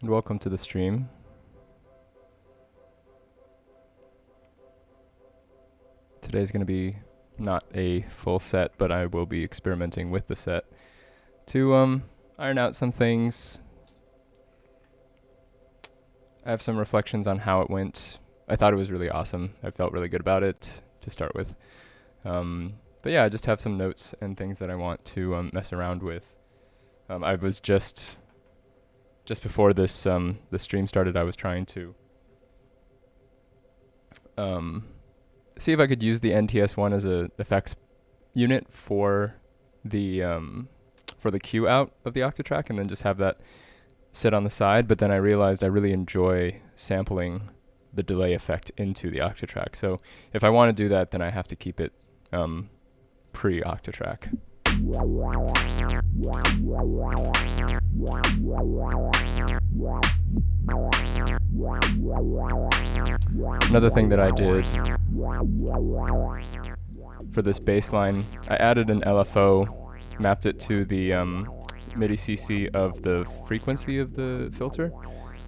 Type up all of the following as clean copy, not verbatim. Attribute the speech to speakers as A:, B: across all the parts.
A: And welcome to the stream. Today's going to be not a full set, but I will be experimenting with the set to iron out some things. I have some reflections on how it went. I thought it was really awesome. I felt really good about it to start with. But yeah, I just have some notes and things that I want to mess around with. I was just before this the stream started, I was trying to see if I could use the NTS1 as a effects unit for the cue out of the Octatrack, and then just have that sit on the side. But then I realized I really enjoy sampling the delay effect into the Octatrack. So if I want to do that, then I have to keep it pre-Octatrack. Another thing that I did for this baseline, I added an LFO, mapped it to the MIDI CC of the frequency of the filter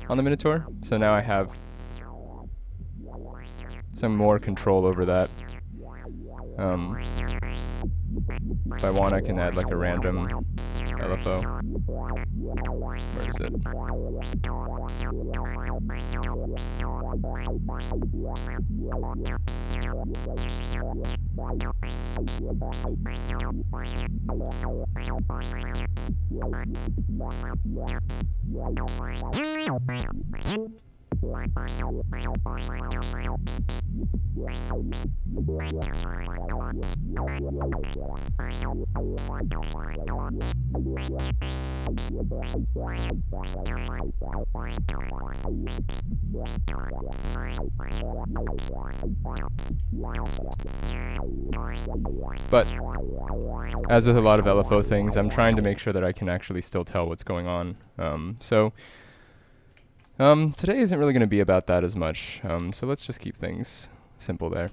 A: on the Minotaur. So now I have some more control over that. If I want, I can add like a random LFO. Where is it? But as with a lot of LFO things, I'm trying to make sure that I can actually still tell what's going on. Today isn't really going to be about that as much, so let's just keep things simple there.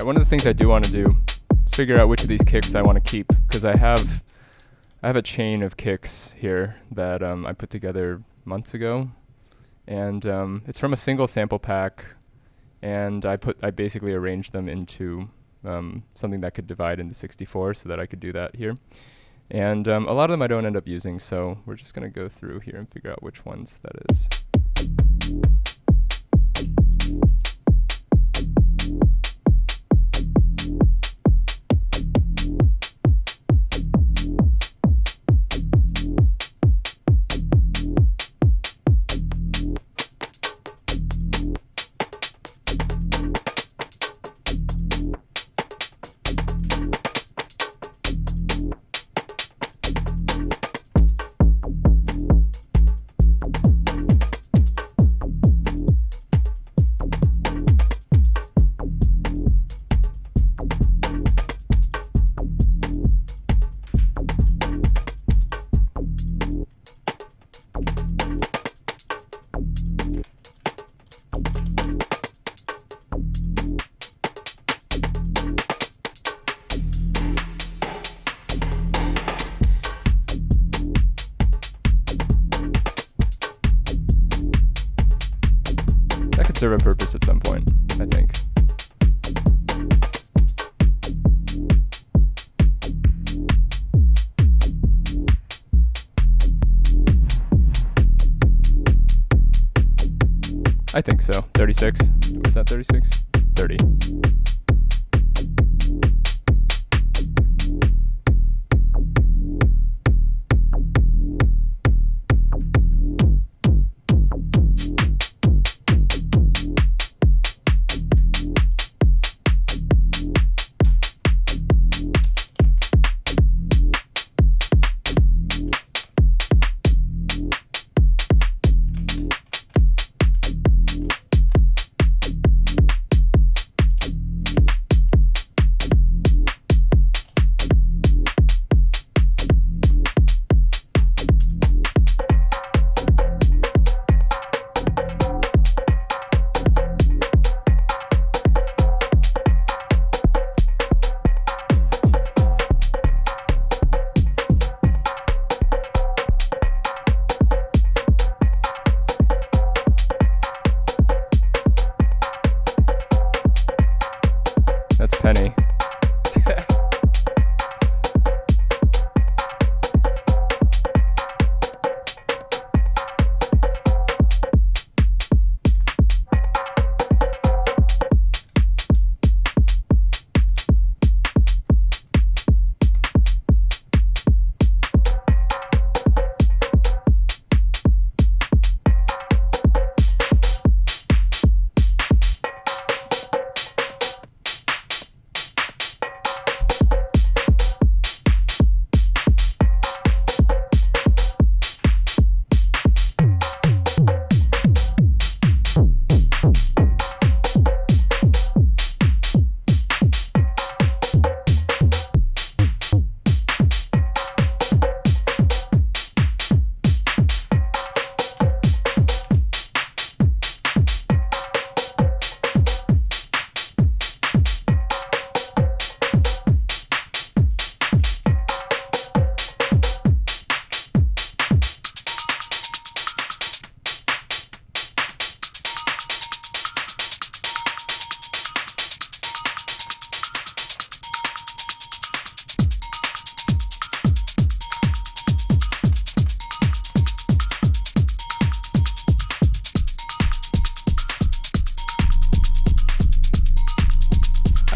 A: One of the things I do want to do is figure out which of these kicks I want to keep, because I have a chain of kicks here that I put together months ago, and it's from a single sample pack, and I basically arranged them into something that could divide into 64, so that I could do that here. And a lot of them I don't end up using, so we're just going to go through here and figure out which ones that is. Serve a purpose at some point, I think. I think so. 36. Was that 36? 30.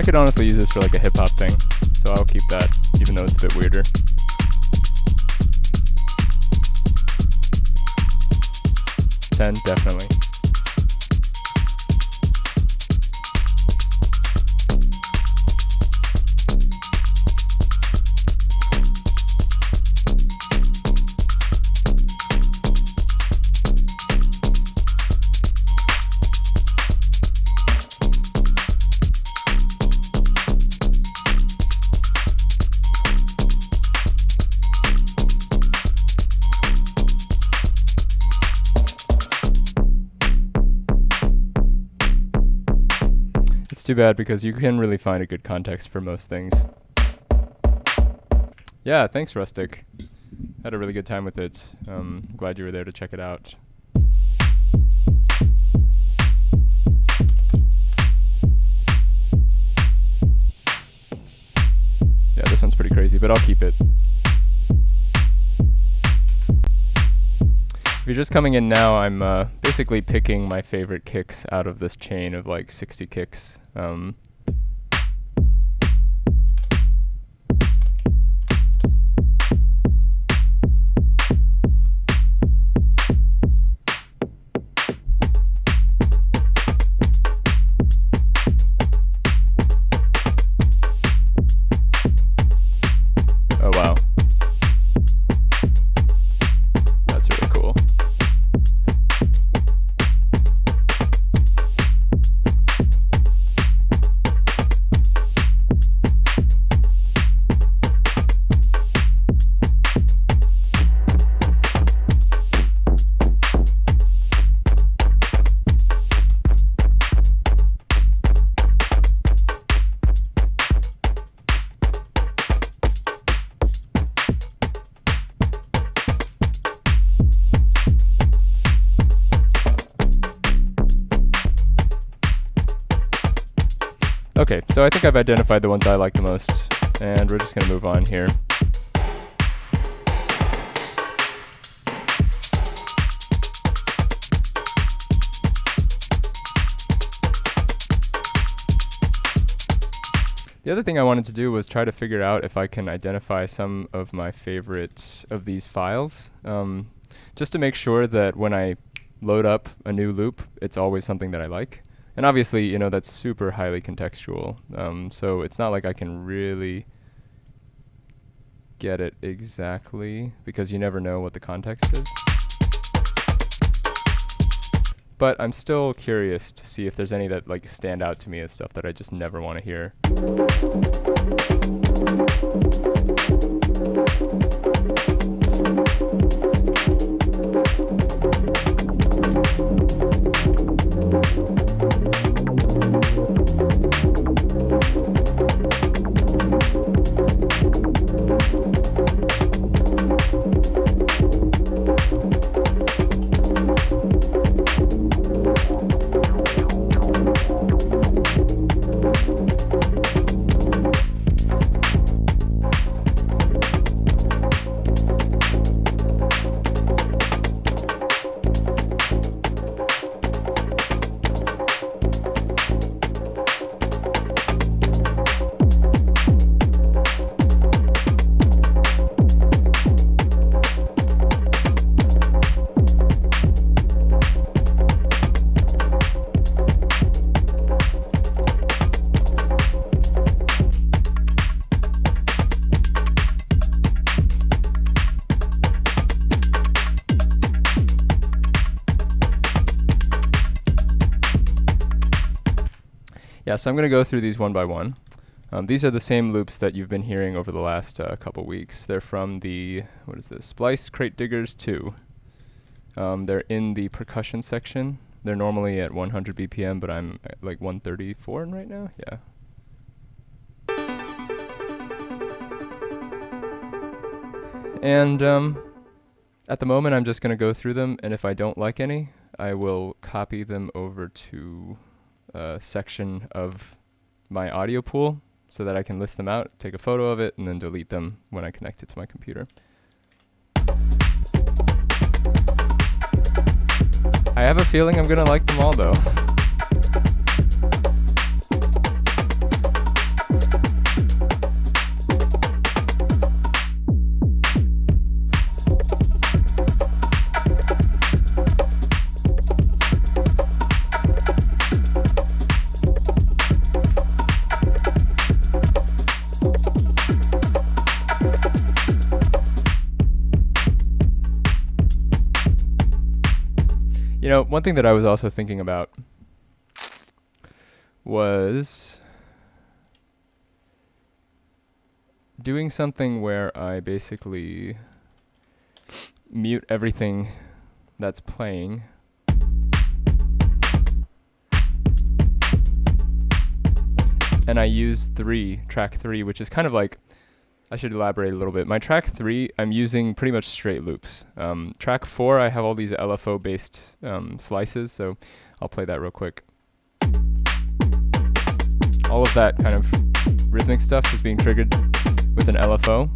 A: I could honestly use this for like a hip hop thing, so I'll keep that, even though it's a bit weirder. Definitely. It's too bad because you can really find a good context for most things. Yeah, thanks, Rustic. Had a really good time with it. Glad you were there to check it out. Yeah, this one's pretty crazy, but I'll keep it. If you're just coming in now, I'm basically picking my favorite kicks out of this chain of like 60 kicks. Oh wow. That's really cool. Okay, so I think I've identified the ones I like the most, and we're just going to move on here. The other thing I wanted to do was try to figure out if I can identify some of my favorite of these files, just to make sure that when I load up a new loop, it's always something that I like. And obviously, you know, that's super highly contextual, so it's not like I can really get it exactly, because you never know what the context is. But I'm still curious to see if there's any that like stand out to me as stuff that I just never want to hear. Yeah, so I'm going to go through these one by one. These are the same loops that you've been hearing over the last couple weeks. They're from the, what is this, Splice Crate Diggers 2. They're in the percussion section. They're normally at 100 BPM, but I'm at like 134 right now. Yeah. And at the moment, I'm just going to go through them, and if I don't like any, I will copy them over to a section of my audio pool so that I can list them out, take a photo of it, and then delete them when I connect it to my computer. I have a feeling I'm going to like them all, though. You know, one thing that I was also thinking about was doing something where I basically mute everything that's playing and I use track 3, which is kind of like, I should elaborate a little bit. My track 3, I'm using pretty much straight loops. Track 4, I have all these LFO based slices, so I'll play that real quick. All of that kind of rhythmic stuff is being triggered with an LFO.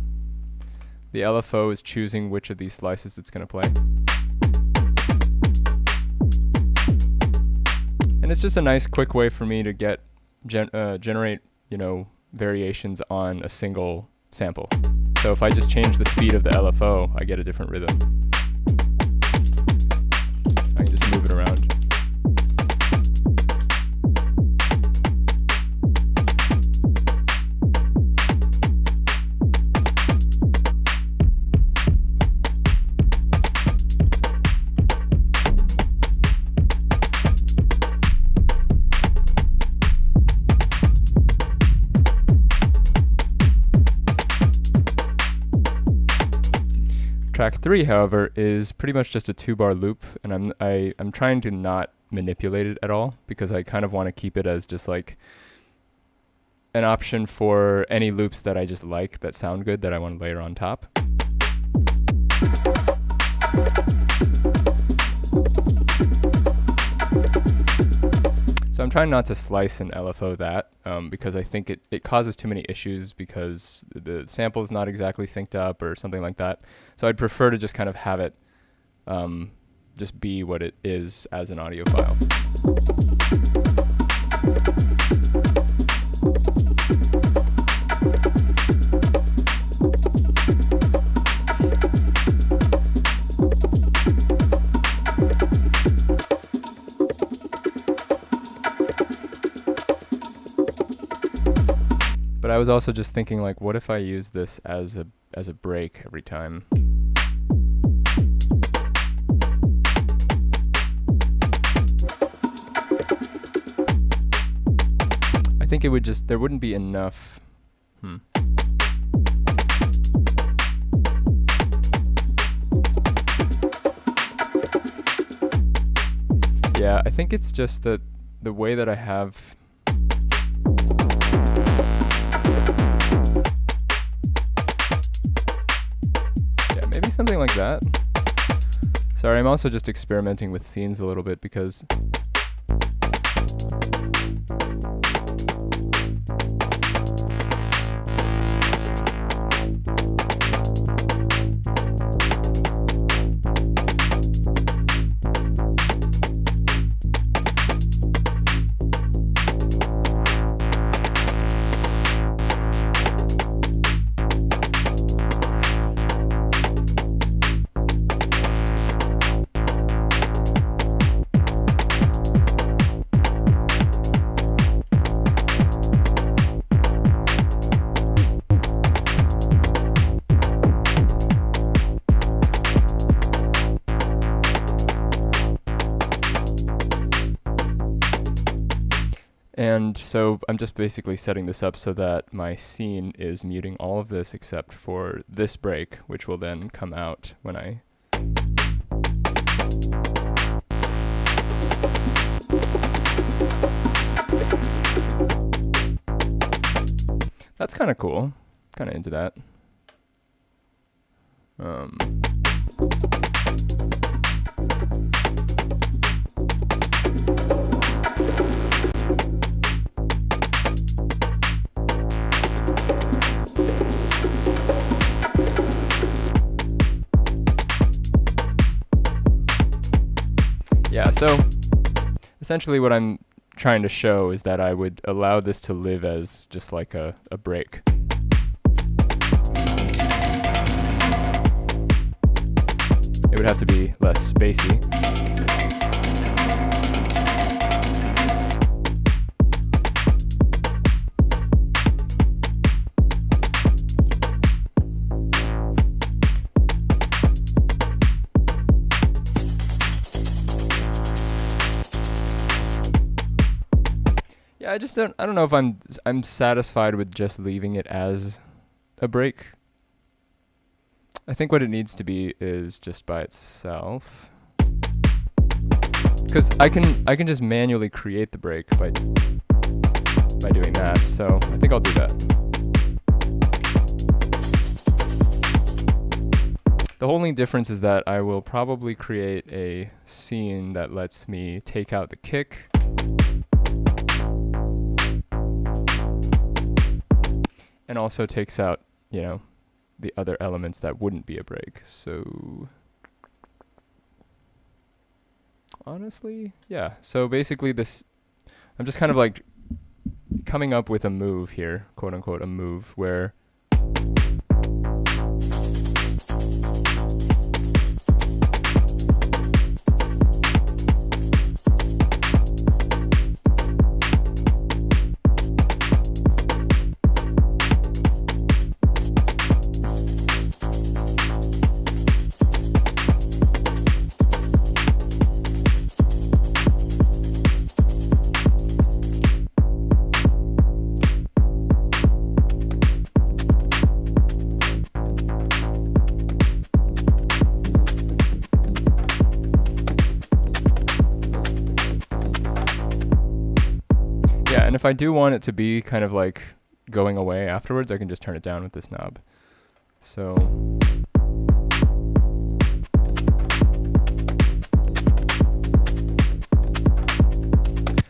A: The LFO is choosing which of these slices it's going to play. And it's just a nice quick way for me to get generate, you know, variations on a single sample. So if I just change the speed of the LFO, I get a different rhythm. I can just move it around. Track 3, however, is pretty much just a 2-bar loop, and I'm trying to not manipulate it at all because I kind of want to keep it as just like an option for any loops that I just like that sound good that I want to layer on top. So I'm trying not to slice and LFO that because I think it causes too many issues because the sample is not exactly synced up or something like that. So I'd prefer to just kind of have it just be what it is as an audio file. But I was also just thinking, like, what if I use this as a break every time? I think it would just, there wouldn't be enough. Yeah, I think it's just that the way that I have maybe something like that. Sorry, I'm also just experimenting with scenes a little bit because and so I'm just basically setting this up so that my scene is muting all of this except for this break, which will then come out when I... That's kind of cool. Kind of into that. Yeah, so essentially what I'm trying to show is that I would allow this to live as just like a break. It would have to be less spacey. Yeah, I don't know if I'm satisfied with just leaving it as a break. I think what it needs to be is just by itself. Cuz I can just manually create the break by doing that. So, I think I'll do that. The only difference is that I will probably create a scene that lets me take out the kick. And also takes out, you know, the other elements that wouldn't be a break. So honestly, yeah. So basically I'm just kind of like coming up with a move here, quote unquote, a move where and if I do want it to be kind of like going away afterwards, I can just turn it down with this knob. So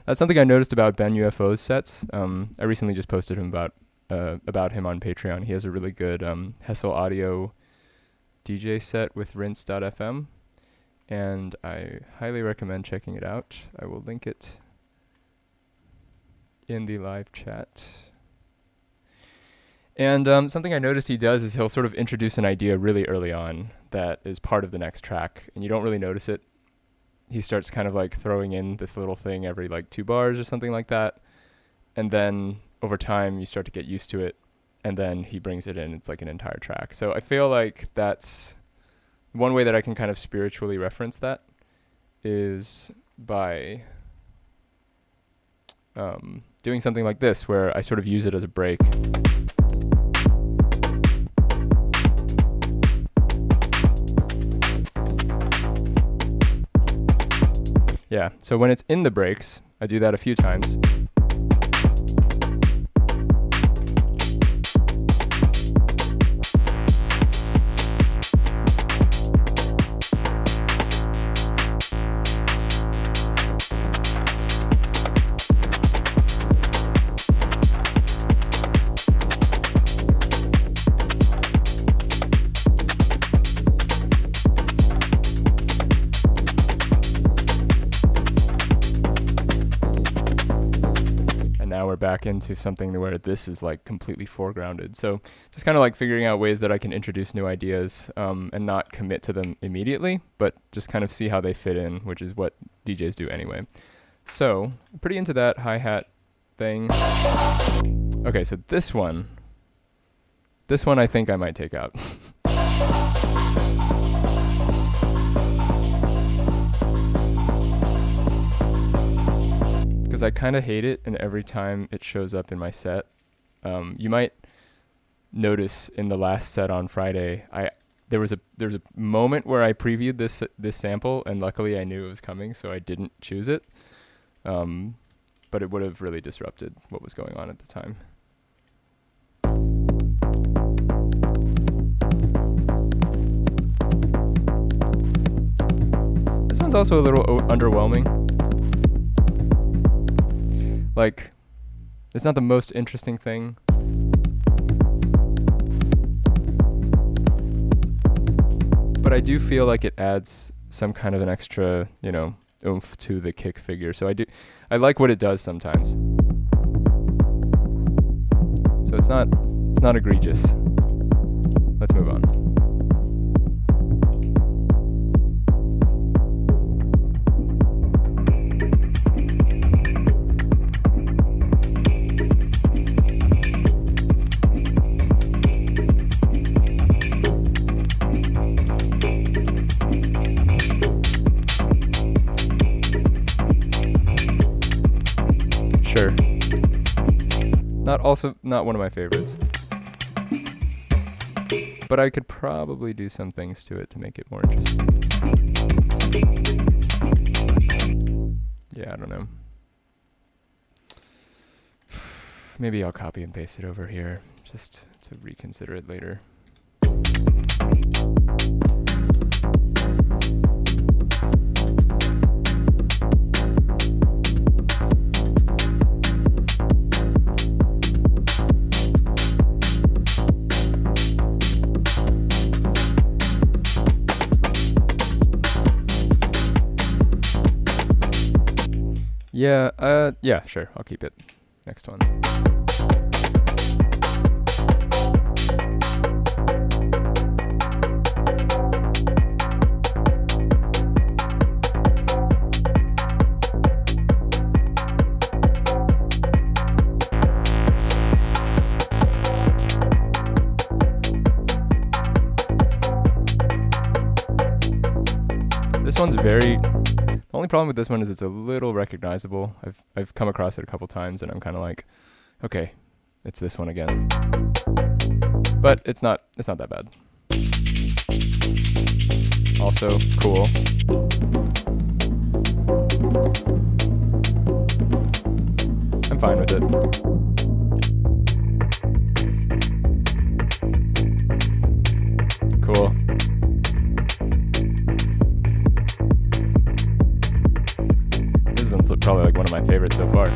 A: that's something I noticed about Ben UFO's sets. I recently just posted him about him on Patreon. He has a really good Hessel Audio DJ set with rinse.fm, and I highly recommend checking it out. I will link it in the live chat. And something I noticed he does is he'll sort of introduce an idea really early on that is part of the next track, and you don't really notice it. He starts kind of like throwing in this little thing every like 2 bars or something like that, and then over time you start to get used to it, and then he brings it in. It's like an entire track. So I feel like that's one way that I can kind of spiritually reference that is by doing something like this, where I sort of use it as a break. Yeah, so when it's in the breaks, I do that a few times. Back into something where this is like completely foregrounded. So just kind of like figuring out ways that I can introduce new ideas and not commit to them immediately, but just kind of see how they fit in, which is what DJs do anyway. So I'm pretty into that hi-hat thing. Okay, so this one I think I might take out. Because I kind of hate it, and every time it shows up in my set, you might notice in the last set on Friday, there was a moment where I previewed this sample, and luckily I knew it was coming, so I didn't choose it. But it would have really disrupted what was going on at the time. This one's also a little underwhelming. Like, it's not the most interesting thing. But I do feel like it adds some kind of an extra, you know, oomph to the kick figure. So I like what it does sometimes. So it's not egregious. Let's move on. Sure. Not one of my favorites. But I could probably do some things to it to make it more interesting. Yeah, I don't know. Maybe I'll copy and paste it over here just to reconsider it later. Yeah, sure, I'll keep it. Next one. This one's very... The only problem with this one is it's a little recognizable. I've come across it a couple times and I'm kind of like, okay, it's this one again. But it's not that bad. Also cool. I'm fine with it. Cool. Probably like one of my favorites so far.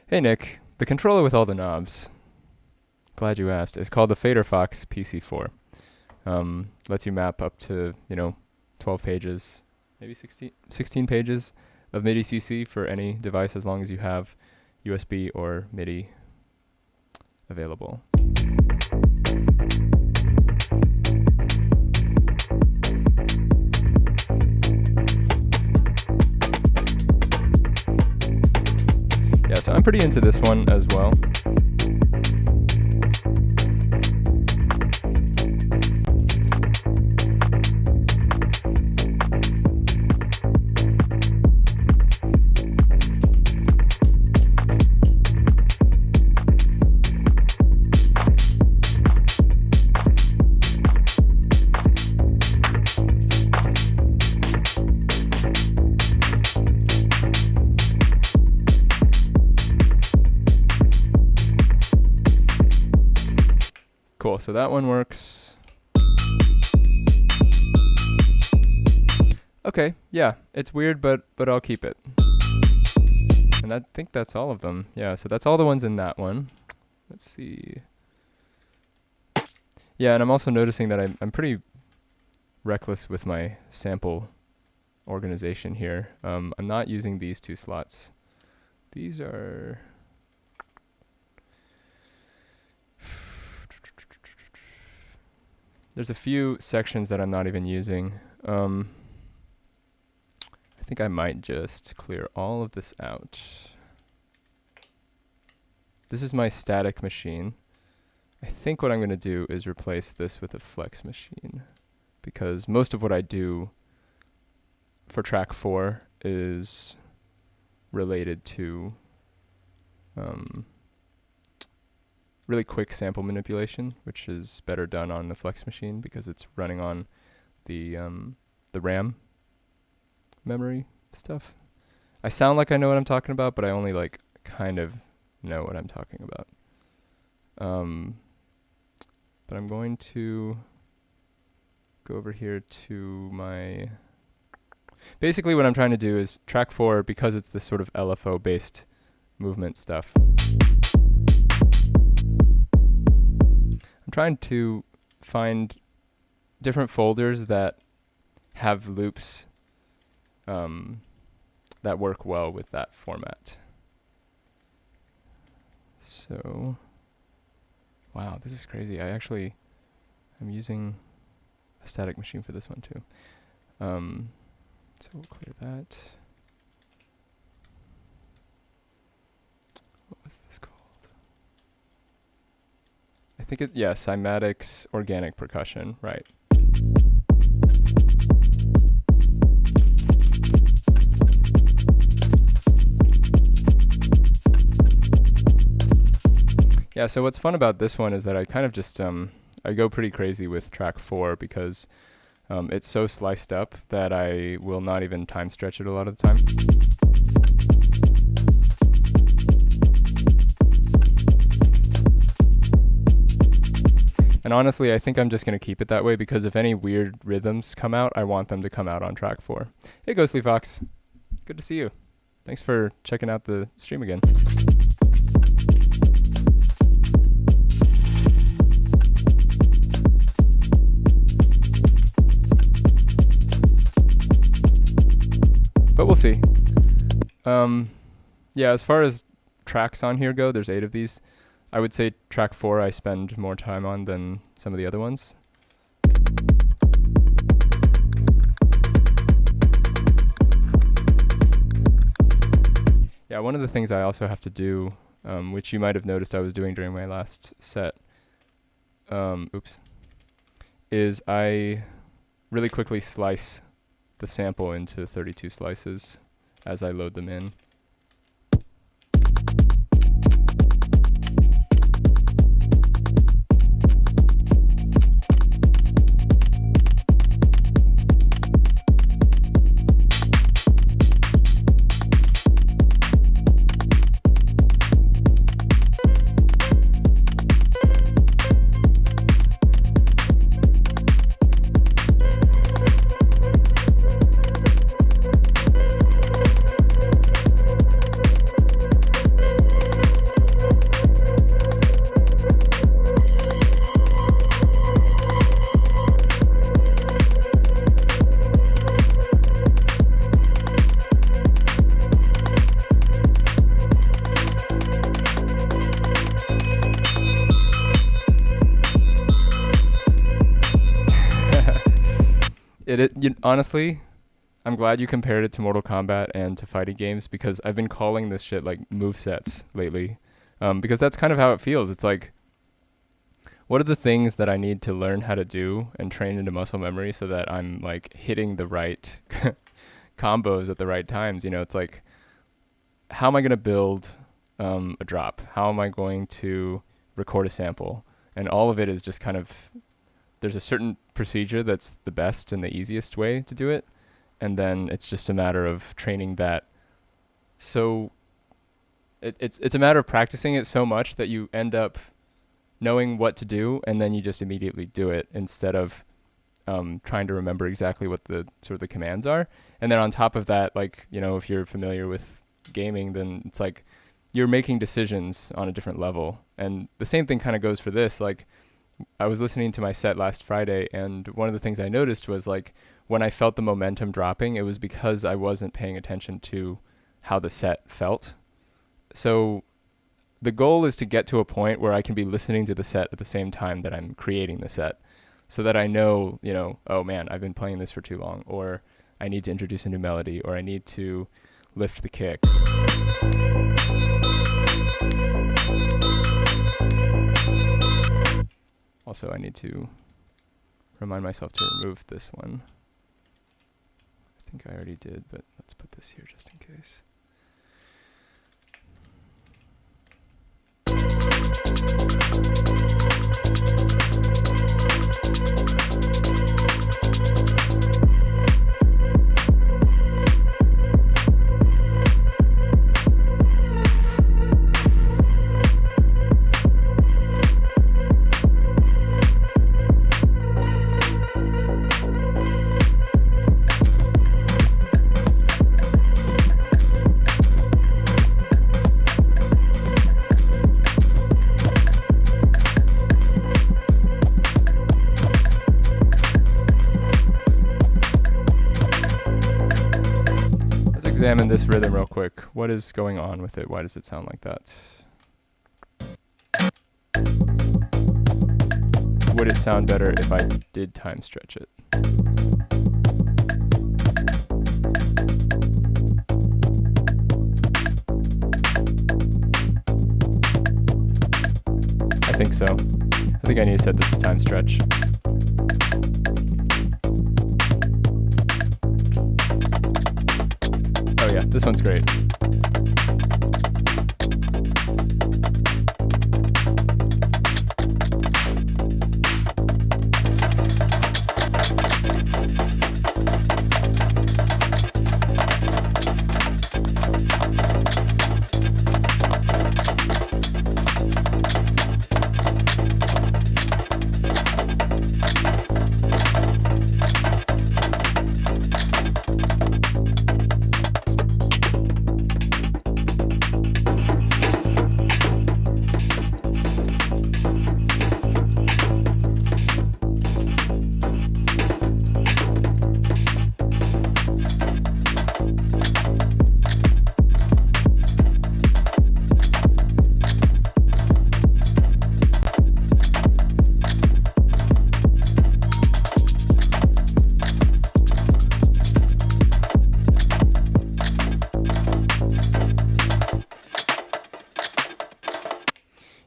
A: Hey Nick, the controller with all the knobs, glad you asked, is called the Fader Fox PC4. Lets you map up to, 12 pages, maybe 16 pages of MIDI CC for any device as long as you have USB or MIDI available. Yeah, so I'm pretty into this one as well. Cool, so that one works. Okay, yeah, it's weird, but I'll keep it. And I think that's all of them. Yeah, so that's all the ones in that one. Let's see. Yeah, and I'm also noticing that I'm pretty reckless with my sample organization here. I'm not using these two slots. These are... There's a few sections that I'm not even using. I think I might just clear all of this out. This is my static machine. I think what I'm going to do is replace this with a flex machine, because most of what I do for track 4 is related to really quick sample manipulation, which is better done on the flex machine because it's running on the RAM memory stuff. I sound like I know what I'm talking about, but I only like kind of know what I'm talking about. But I'm going to go over here to my... Basically what I'm trying to do is track 4, because it's this sort of LFO based movement stuff. I'm trying to find different folders that have loops that work well with that format. So, wow, this is crazy. I'm using a static machine for this one too. So we'll clear that. What was this called? I think Cymatics Organic Percussion, right. Yeah, so what's fun about this one is that I kind of just I go pretty crazy with track 4 because it's so sliced up that I will not even time stretch it a lot of the time. And honestly, I think I'm just going to keep it that way because if any weird rhythms come out, I want them to come out on track 4. Hey, Ghostly Fox. Good to see you. Thanks for checking out the stream again. But we'll see. Yeah, as far as tracks on here go, there's 8 of these. I would say track 4 I spend more time on than some of the other ones. Yeah, one of the things I also have to do, which you might have noticed I was doing during my last set, is I really quickly slice the sample into 32 slices as I load them in. Honestly, I'm glad you compared it to Mortal Kombat and to fighting games because I've been calling this shit like movesets lately. Because that's kind of how it feels. It's like, what are the things that I need to learn how to do and train into muscle memory so that I'm like hitting the right combos at the right times? You know, it's like, how am I going to build a drop? How am I going to record a sample? And all of it is just kind of, there's a certain procedure that's the best and the easiest way to do it. And then it's just a matter of training that. So it's a matter of practicing it so much that you end up knowing what to do and then you just immediately do it instead of trying to remember exactly what the sort of the commands are. And then on top of that, like, you know, if you're familiar with gaming, then it's like you're making decisions on a different level. And the same thing kind of goes for this. Like, I was listening to my set last Friday, and one of the things I noticed was like when I felt the momentum dropping, it was because I wasn't paying attention to how the set felt. So the goal is to get to a point where I can be listening to the set at the same time that I'm creating the set so that I know, you know, oh man, I've been playing this for too long, or I need to introduce a new melody, or I need to lift the kick. Also, I need to remind myself to remove this one. I think I already did, but let's put this here just in case. Examine this rhythm real quick. What is going on with it? Why does it sound like that? Would it sound better if I did time stretch it? I think so. I think I need to set this to time stretch. Oh yeah, this one's great.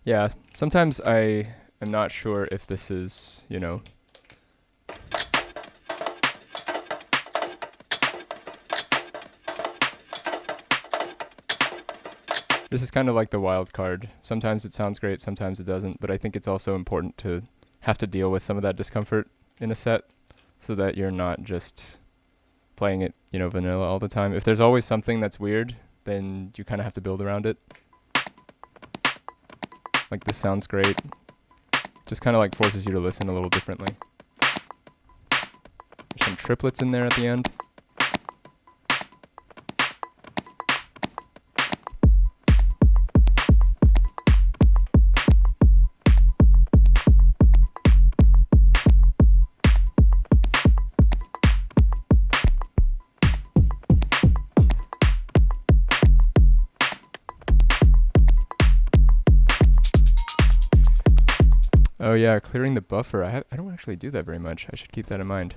A: Yeah, sometimes I am not sure if this is, you know, this is kind of like the wild card. Sometimes it sounds great, sometimes it doesn't, but I think it's also important to have to deal with some of that discomfort in a set so that you're not just playing it, you know, vanilla all the time. If there's always something that's weird, then you kind of have to build around it. Like this sounds great. Just kind of like forces you to listen a little differently. There's some triplets in there at the end. Oh yeah, clearing the buffer. I don't actually do that very much. I should keep that in mind.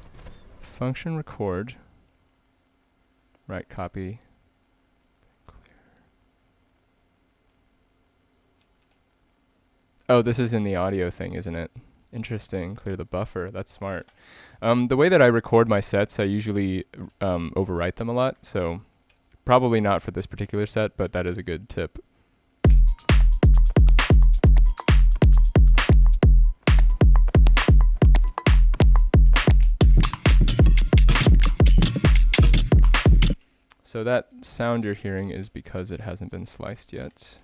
A: Function record. Right, copy. Clear. Oh, this is in the audio thing, isn't it? Interesting. Clear the buffer. That's smart. The way that I record my sets, I usually overwrite them a lot. So probably not for this particular set, but that is a good tip. So that sound you're hearing is because it hasn't been sliced yet.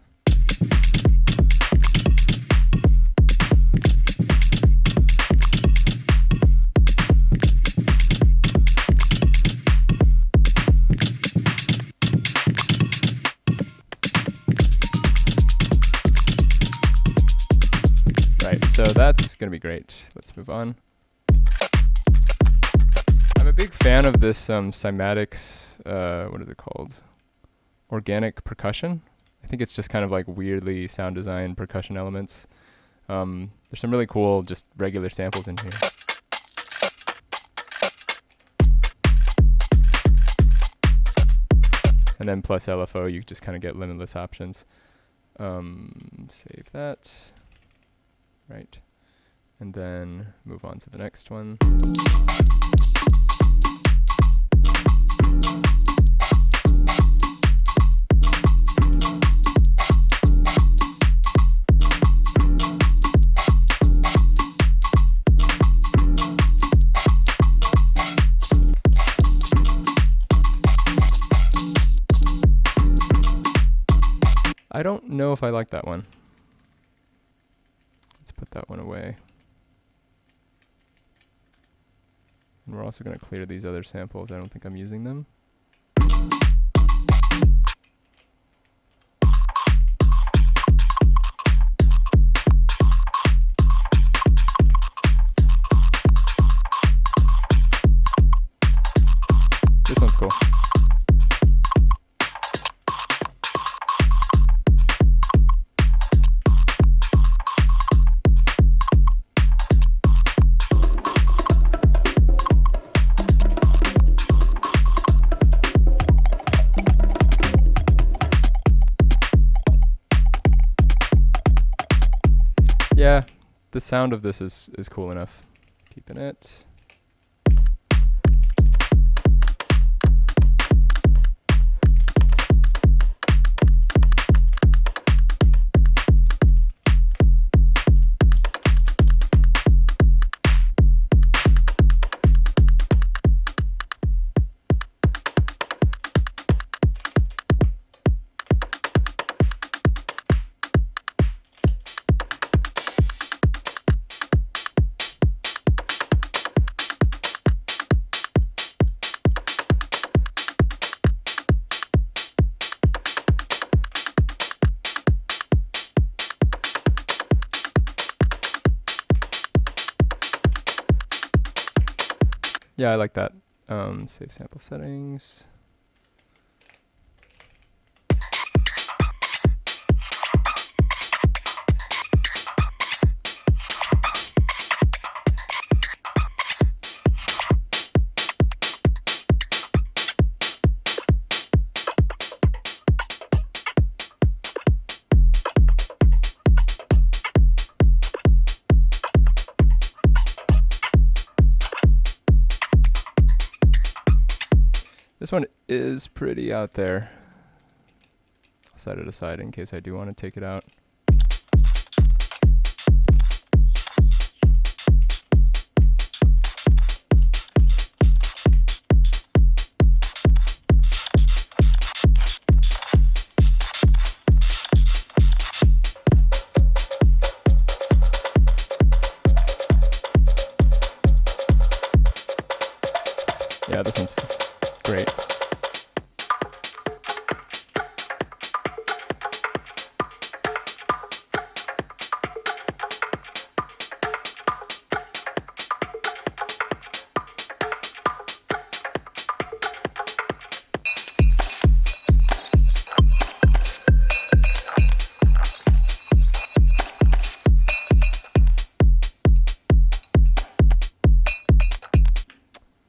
A: Right, so that's going to be great. Let's move on. I'm a big fan of this cymatics, what is it called? Organic percussion. I think it's just kind of like weirdly sound design percussion elements. There's some really cool just regular samples in here. And then plus LFO, you just kind of get limitless options. Save that. Right. And then move on to the next one. I don't know if I like that one. Let's put that one away. And we're also going to clear these other samples. I don't think I'm using them. This one's cool. Yeah, the sound of this is cool enough. Keeping it. Yeah, I like that. Save sample settings. This one is pretty out there. I'll set it aside in case I do want to take it out. Yeah, this one's great.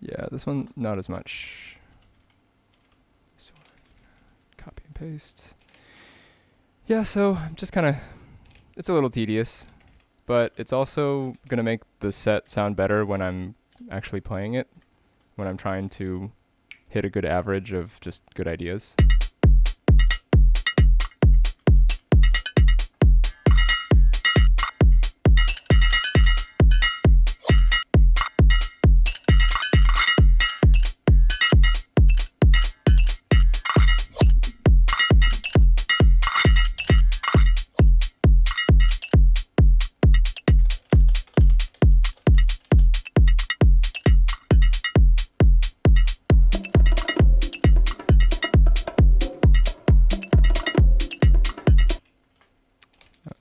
A: Yeah, this one, not as much. This one, copy and paste. Yeah, so I'm just kind of, it's a little tedious, but it's also going to make the set sound better when I'm actually playing it, when I'm trying to hit a good average of just good ideas.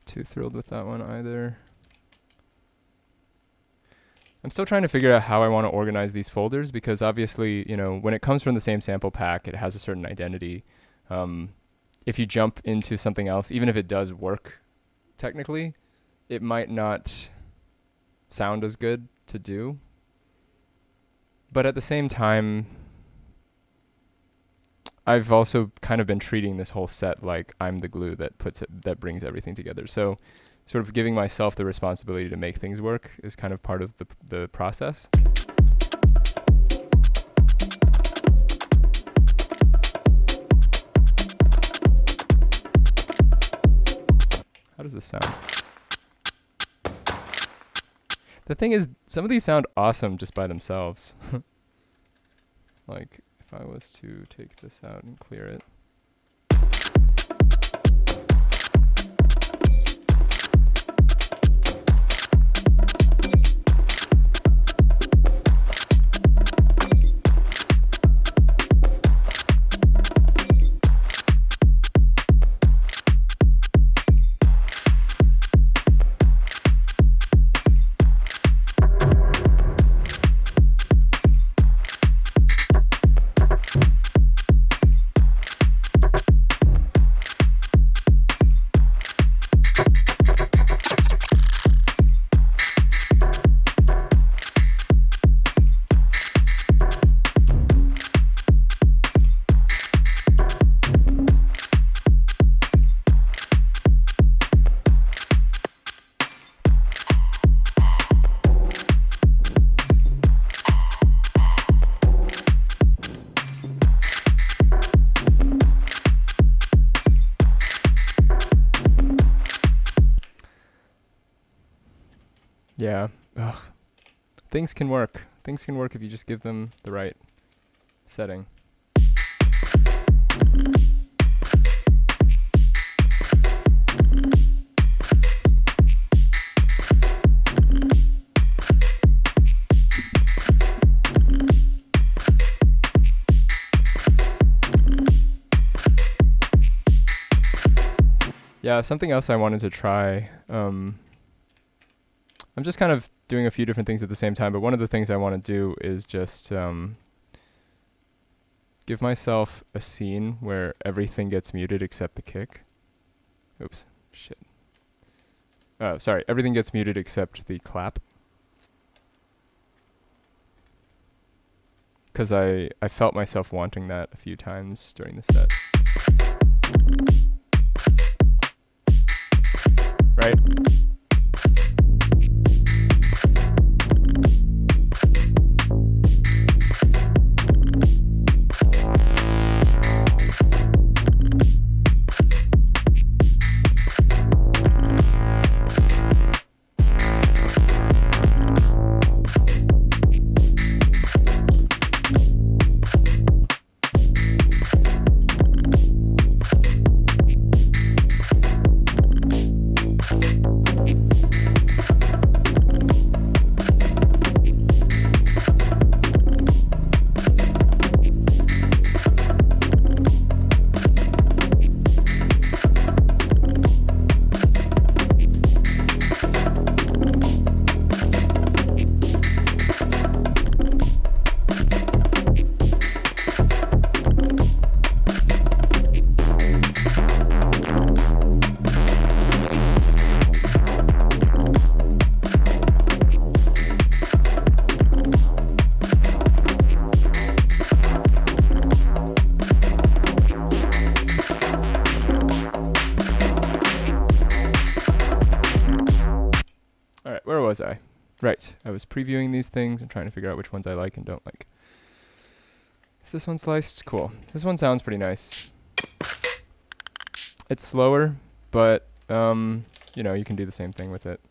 A: Too thrilled with that one either. I'm still trying to figure out how I want to organize these folders because obviously, you know, when it comes from the same sample pack, it has a certain identity. If you jump into something else, even if it does work technically, it might not sound as good to do. But at the same time, I've also kind of been treating this whole set like I'm the glue that that brings everything together. So sort of giving myself the responsibility to make things work is kind of part of the process. How does this sound? The thing is, some of these sound awesome just by themselves. Like, if I was to take this out and clear it. Yeah. Ugh. Things can work. Things can work if you just give them the right setting. Yeah, something else I wanted to try. I'm just kind of doing a few different things at the same time, but one of the things I want to do is just give myself a scene where everything gets muted except the kick. Oops, shit. Oh, sorry, everything gets muted except the clap. Because I felt myself wanting that a few times during the set. Right? was I? Right, I was previewing these things and trying to figure out which ones I like and don't like. Is this one sliced? Cool. This one sounds pretty nice. It's slower, but you know, you can do the same thing with it.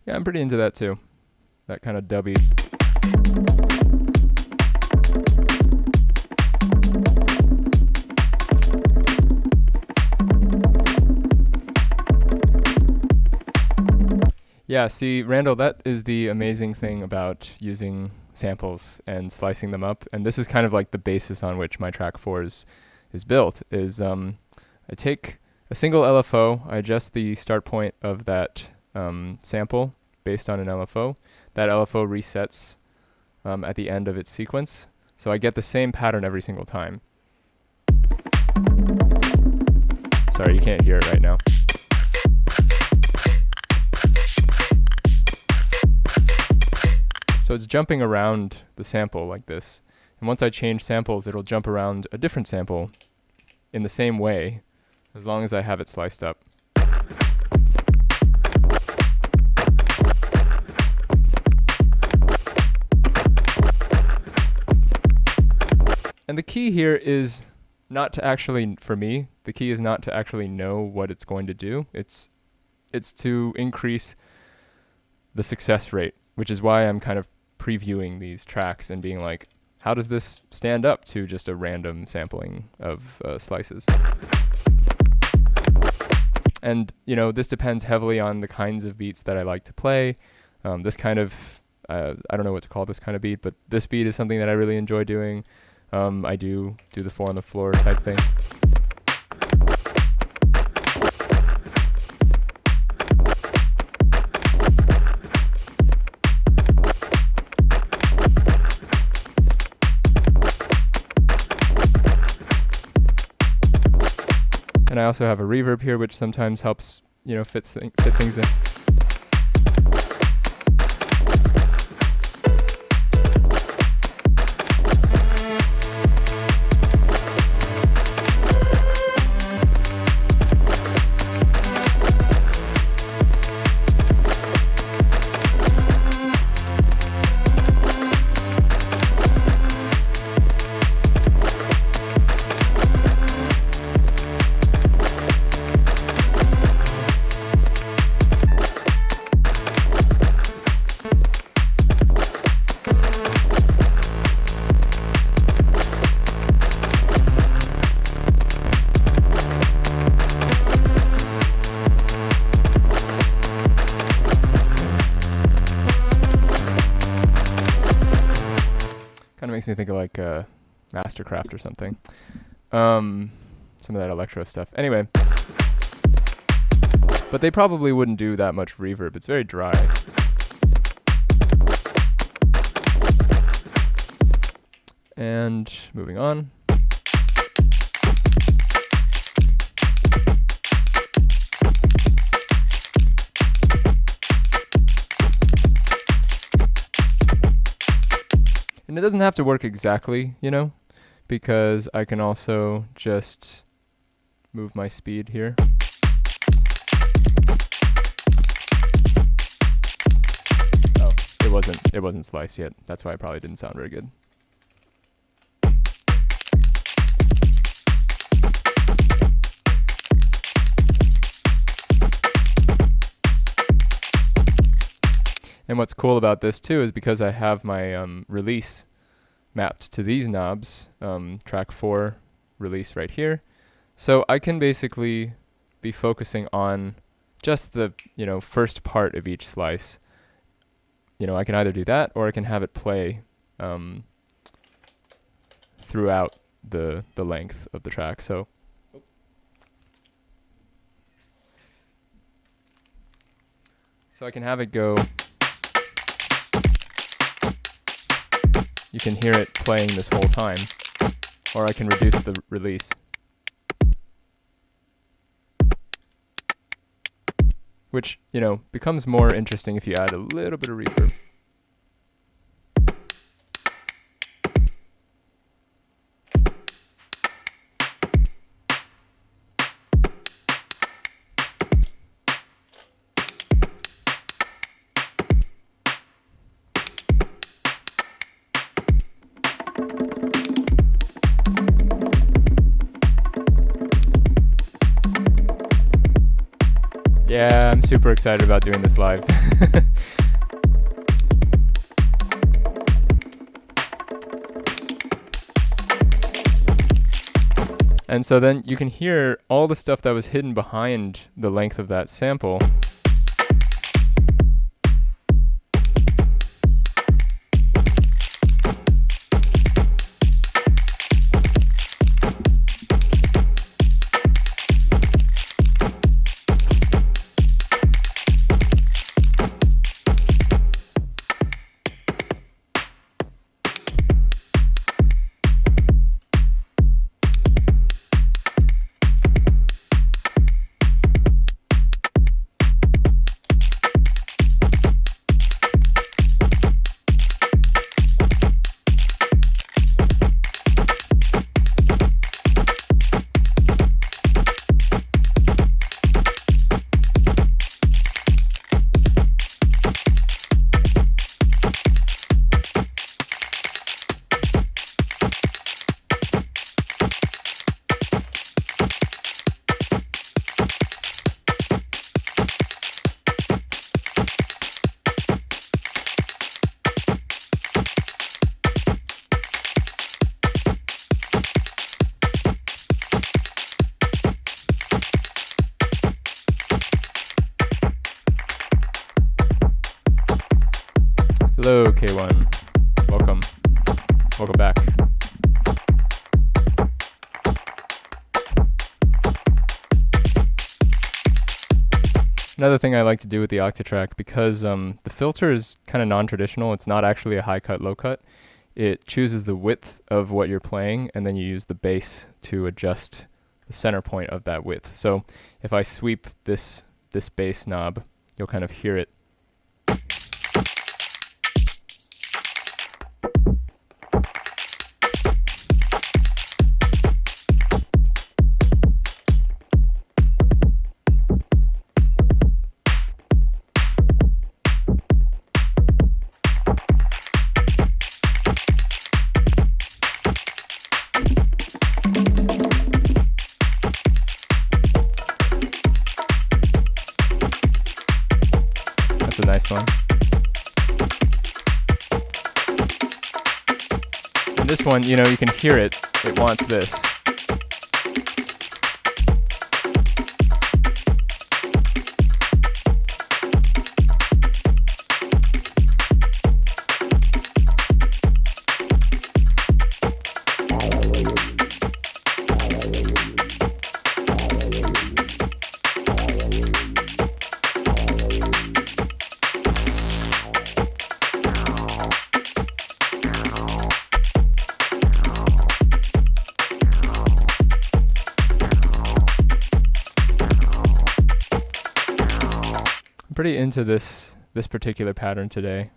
A: Yeah, I'm pretty into that too. That kind of dubby. Yeah, see, Randall, that is the amazing thing about using samples and slicing them up. And this is kind of like the basis on which my track 4 is built, is I take a single LFO, I adjust the start point of that sample based on an LFO. That LFO resets at the end of its sequence. So I get the same pattern every single time. Sorry, you can't hear it right now. So it's jumping around the sample like this. And once I change samples, it'll jump around a different sample in the same way, as long as I have it sliced up. And the key here is not to actually, for me, the key is not to actually know what it's going to do. It's to increase the success rate, which is why I'm kind of previewing these tracks and being like, how does this stand up to just a random sampling of slices? And, you know, this depends heavily on the kinds of beats that I like to play. This kind of, I don't know what to call this kind of beat, but this beat is something that I really enjoy doing. I do the 4 on the floor type thing. And I also have a reverb here, which sometimes helps, you know, fit things in. Makes me think of like Mastercraft or something. Some of that electro stuff. Anyway. But they probably wouldn't do that much reverb. It's very dry. And moving on. And doesn't have to work exactly, you know, because I can also just move my speed here. Oh, it wasn't sliced yet. That's why it probably didn't sound very good. And what's cool about this too is because I have my release mapped to these knobs, track 4 release right here. So I can basically be focusing on just the, you know, first part of each slice. You know, I can either do that or I can have it play throughout the length of the track. So I can have it go. You can hear it playing this whole time, or I can reduce the release. Which, you know, becomes more interesting if you add a little bit of reverb. Yeah, I'm super excited about doing this live. And so then you can hear all the stuff that was hidden behind the length of that sample. Hello, K1. Welcome. Welcome back. Another thing I like to do with the Octatrack, because the filter is kind of non-traditional, it's not actually a high cut, low cut. It chooses the width of what you're playing, and then you use the bass to adjust the center point of that width. So if I sweep this bass knob, you'll kind of hear it. That's a nice one. And this one, you know, you can hear it. It wants this. I'm pretty into this particular pattern today.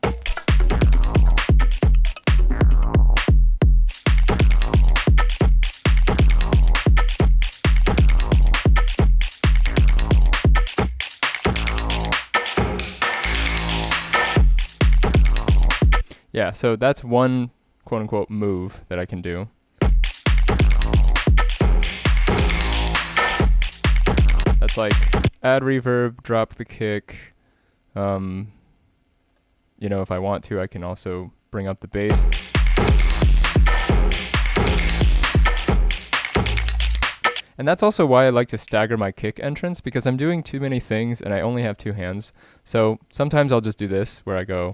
A: Yeah, so that's one quote-unquote move that I can do. That's like add reverb, drop the kick. You know, if I want to, I can also bring up the bass. And that's also why I like to stagger my kick entrance, because I'm doing too many things and I only have two hands. So sometimes I'll just do this, where I go.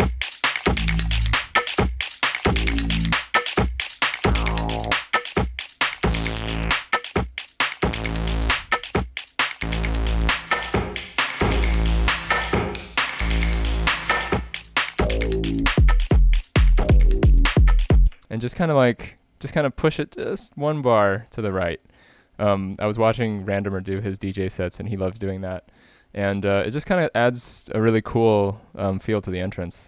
A: And just kind of push it just one bar to the right. I was watching Randomer do his DJ sets, and he loves doing that. And it just kind of adds a really cool feel to the entrance.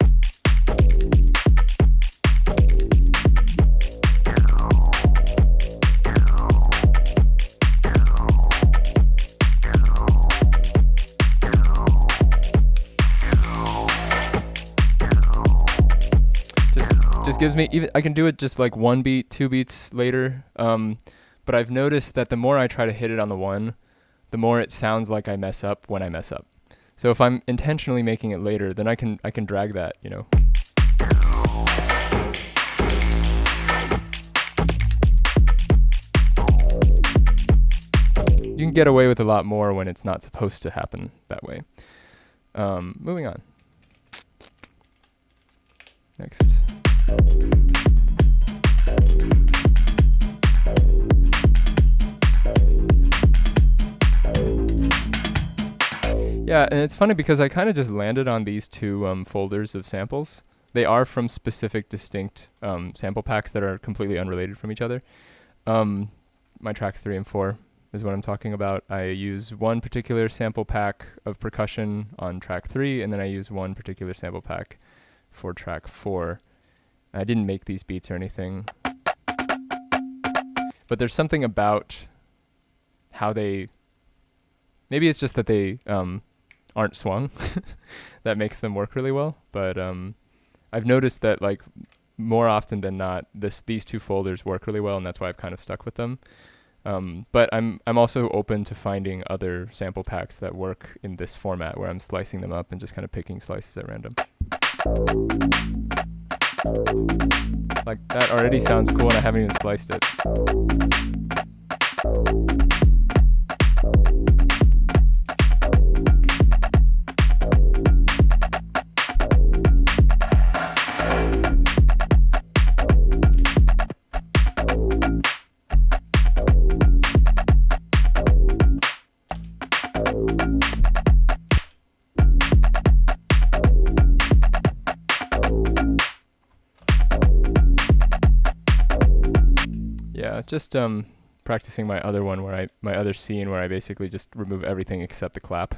A: Just gives me, even I can do it just like one beat, 2 beats later. But I've noticed that the more I try to hit it on the one, the more it sounds like I mess up when I mess up. So if I'm intentionally making it later, then I can drag that, you know. You can get away with a lot more when it's not supposed to happen that way. Moving on. Next. Yeah, and it's funny because I kind of just landed on these two folders of samples. They are from specific, distinct sample packs that are completely unrelated from each other. My tracks 3 and 4 is what I'm talking about. I use one particular sample pack of percussion on track 3, and then I use one particular sample pack for track 4. I didn't make these beats or anything, but there's something about how they, maybe it's just that they aren't swung that makes them work really well. But I've noticed that like more often than not, these two folders work really well, and that's why I've kind of stuck with them. But I'm also open to finding other sample packs that work in this format, where I'm slicing them up and just kind of picking slices at random. Like that already sounds cool, and I haven't even sliced it. Just practicing my other one, my other scene where I basically just remove everything except the clap.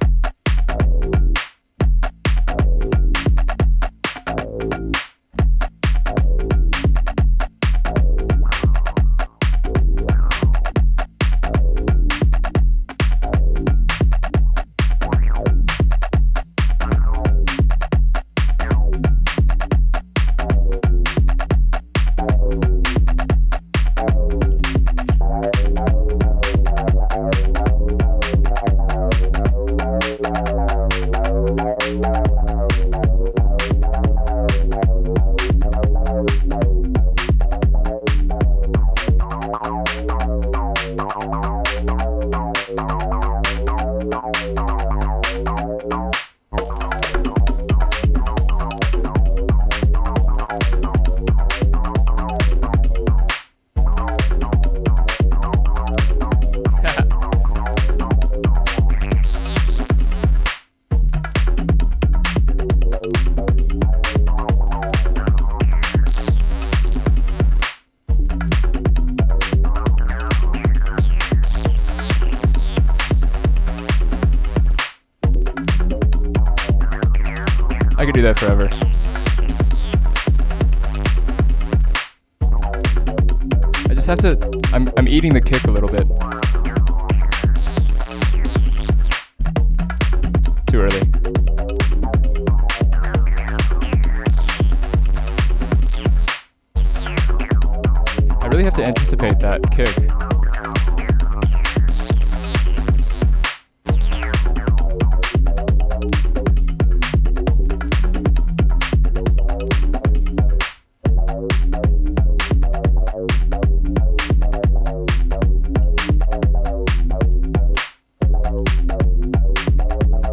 A: I could do that forever. I just have to, I'm eating the kick a little bit. Too early. to anticipate that kick.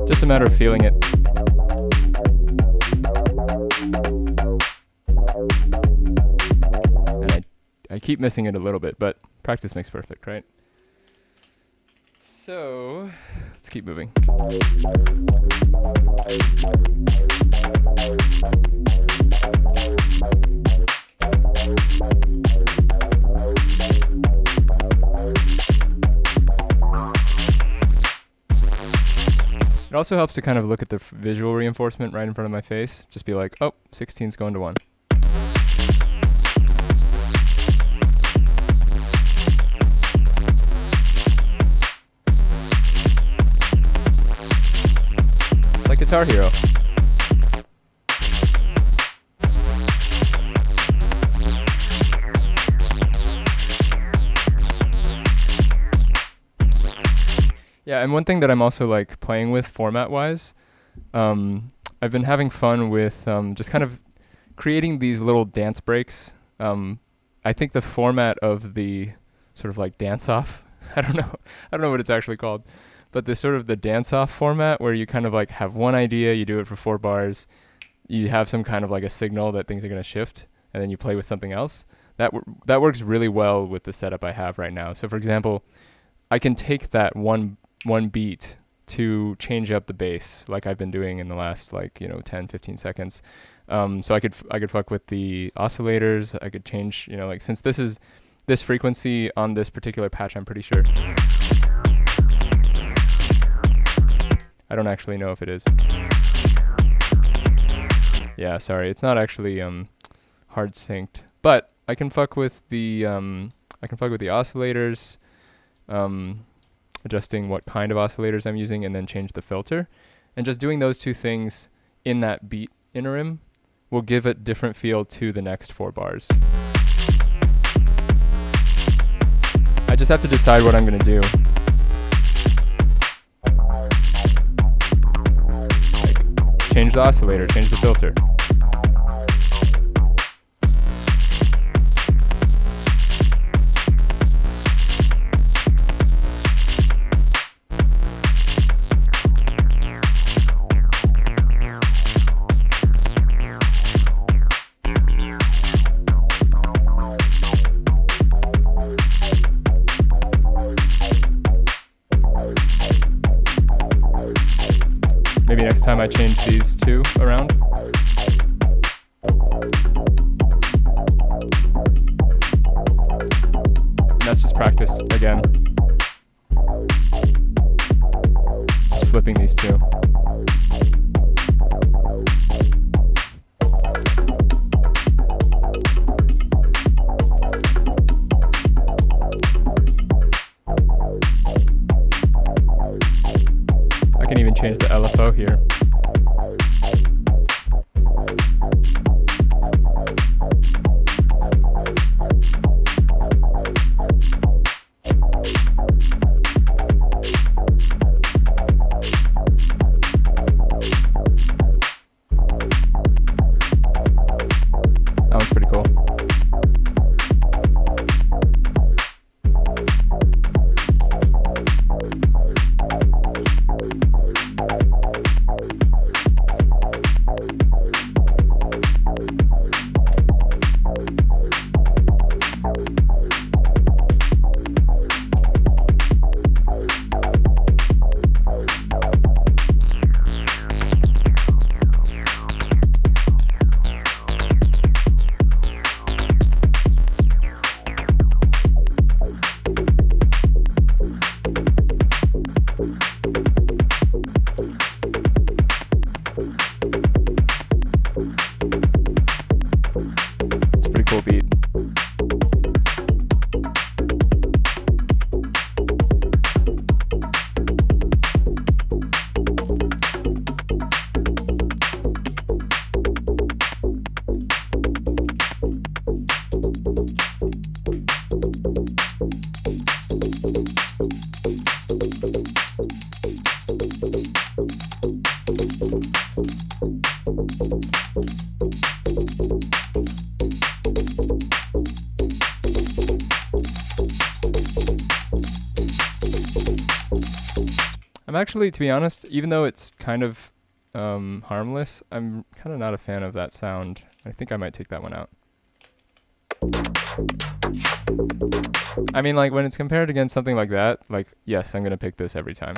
A: Just a matter of feeling it. And I keep missing it a little bit, but practice makes perfect, right? So let's keep moving. It also helps to kind of look at the visual reinforcement right in front of my face. Just be like, oh, 16's going to 1. It's like Guitar Hero. Yeah, and one thing that I'm also like playing with format-wise, I've been having fun with just kind of creating these little dance breaks. I think the format of the sort of like dance-off, I don't know what it's actually called, but the sort of the dance-off format where you kind of like have one idea, you do it for 4 bars, you have some kind of like a signal that things are going to shift, and then you play with something else. That works really well with the setup I have right now. So for example, I can take that one beat to change up the bass like I've been doing in the last 10, 15 seconds. So I could fuck with the oscillators. I could change, like since this is this frequency on this particular patch, I'm pretty sure. I don't actually know if it is. Yeah, sorry, it's not actually hard synced, but I can fuck with the oscillators. Adjusting what kind of oscillators I'm using, and then change the filter. And just doing those 2 things in that beat interim will give a different feel to the next 4 bars. I just have to decide what I'm going to do. Like, change the oscillator, change the filter. Maybe next time I change these 2 around. And that's just practice again. Just flipping these 2. I can even change the LFO here. That one's pretty cool. I'm actually, to be honest, even though it's kind of harmless, I'm kind of not a fan of that sound. I think I might take that one out. I mean, like, when it's compared against something like that, like, yes, I'm going to pick this every time.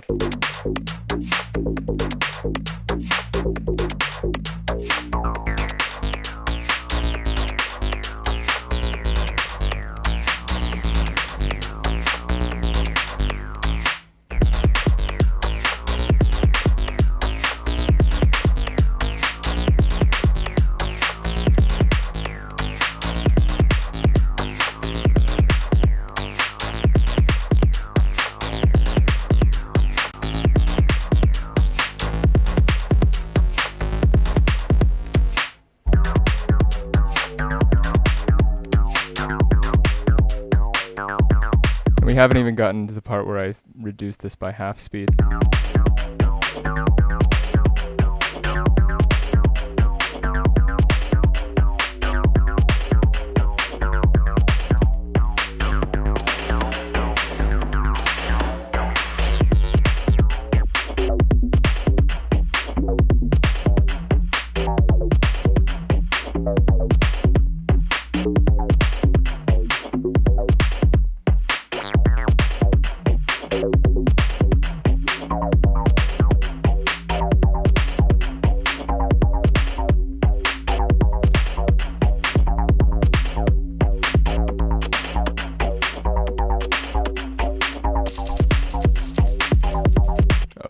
A: We haven't even gotten to the part where I reduced this by half speed.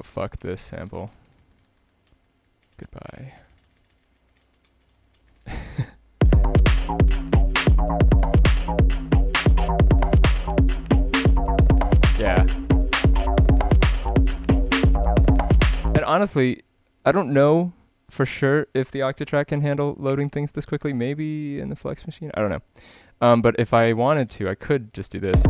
A: Fuck this sample. Goodbye. Yeah. And honestly, I don't know for sure if the Octatrack can handle loading things this quickly. Maybe in the Flex machine. I don't know. But if I wanted to, I could just do this.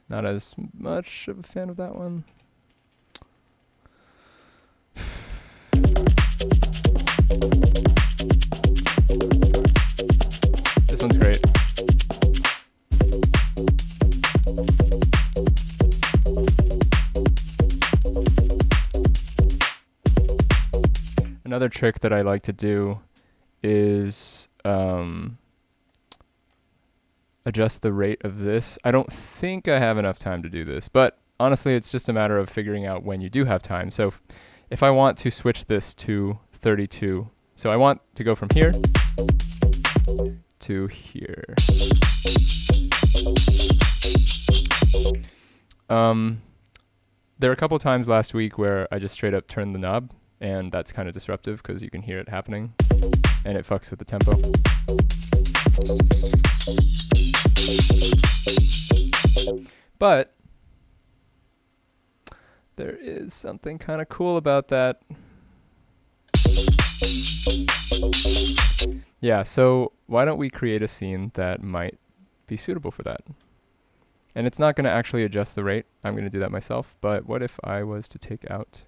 A: Not as much of a fan of that one. This one's great. Another trick that I like to do is adjust the rate of this. I don't think I have enough time to do this, but honestly, it's just a matter of figuring out when you do have time. So if I want to switch this to 32, so I want to go from here to here. There were a couple times last week where I just straight up turned the knob, and that's kind of disruptive because you can hear it happening, and it fucks with the tempo. But there is something kind of cool about that. Yeah, so why don't we create a scene that might be suitable for that? And it's not going to actually adjust the rate. I'm going to do that myself. But what if I was to take out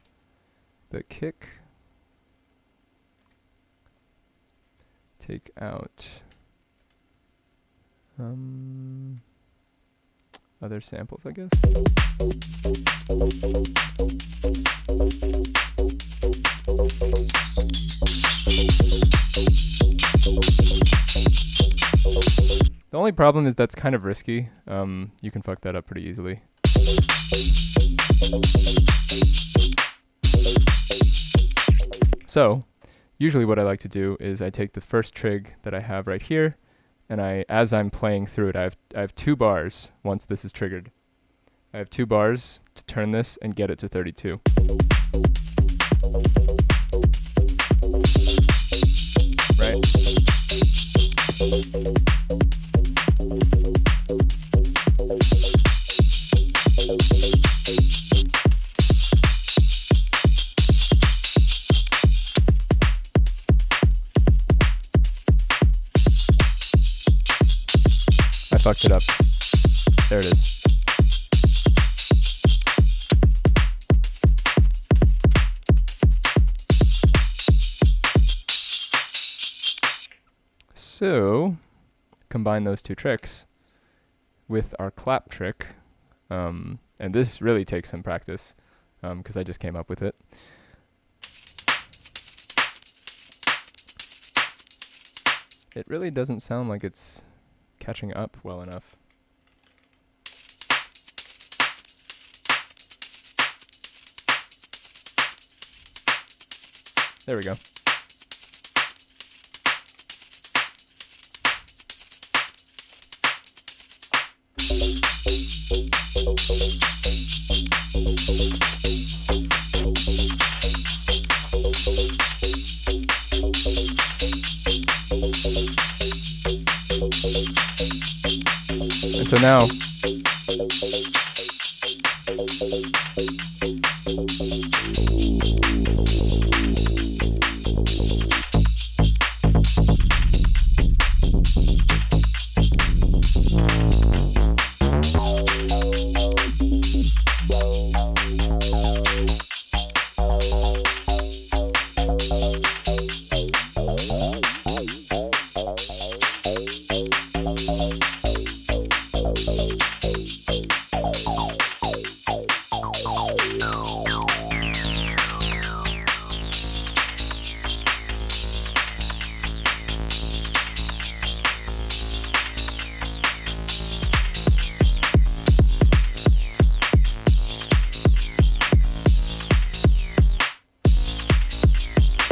A: the kick? Take out other samples, I guess. The only problem is that's kind of risky. You can fuck that up pretty easily. So, usually what I like to do is I take the first trig that I have right here, and as I'm playing through it, I have 2 bars once this is triggered. I have 2 bars to turn this and get it to 32. fucked it up. There it is. So, combine those two tricks with our clap trick. And this really takes some practice because I just came up with it. It really doesn't sound like it's catching up well enough. There we go. And so now,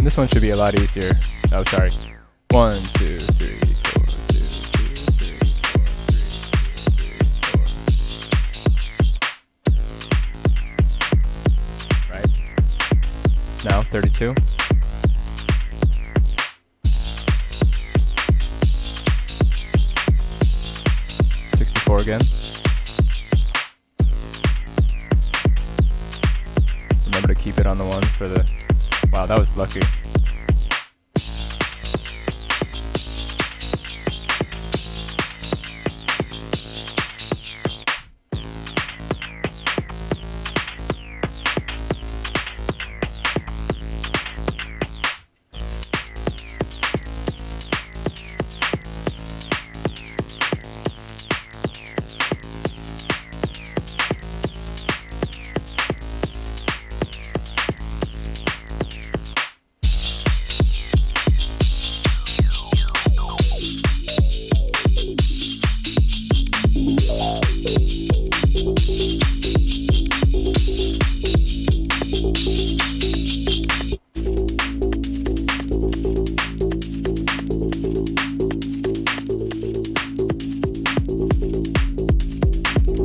A: this one should be a lot easier. Oh, sorry. 1, 2, 3, 4, 2, 2, 3, 4, 3, 4. Right? Now 32. Again. Remember to keep it on the one for the... Wow, that was lucky.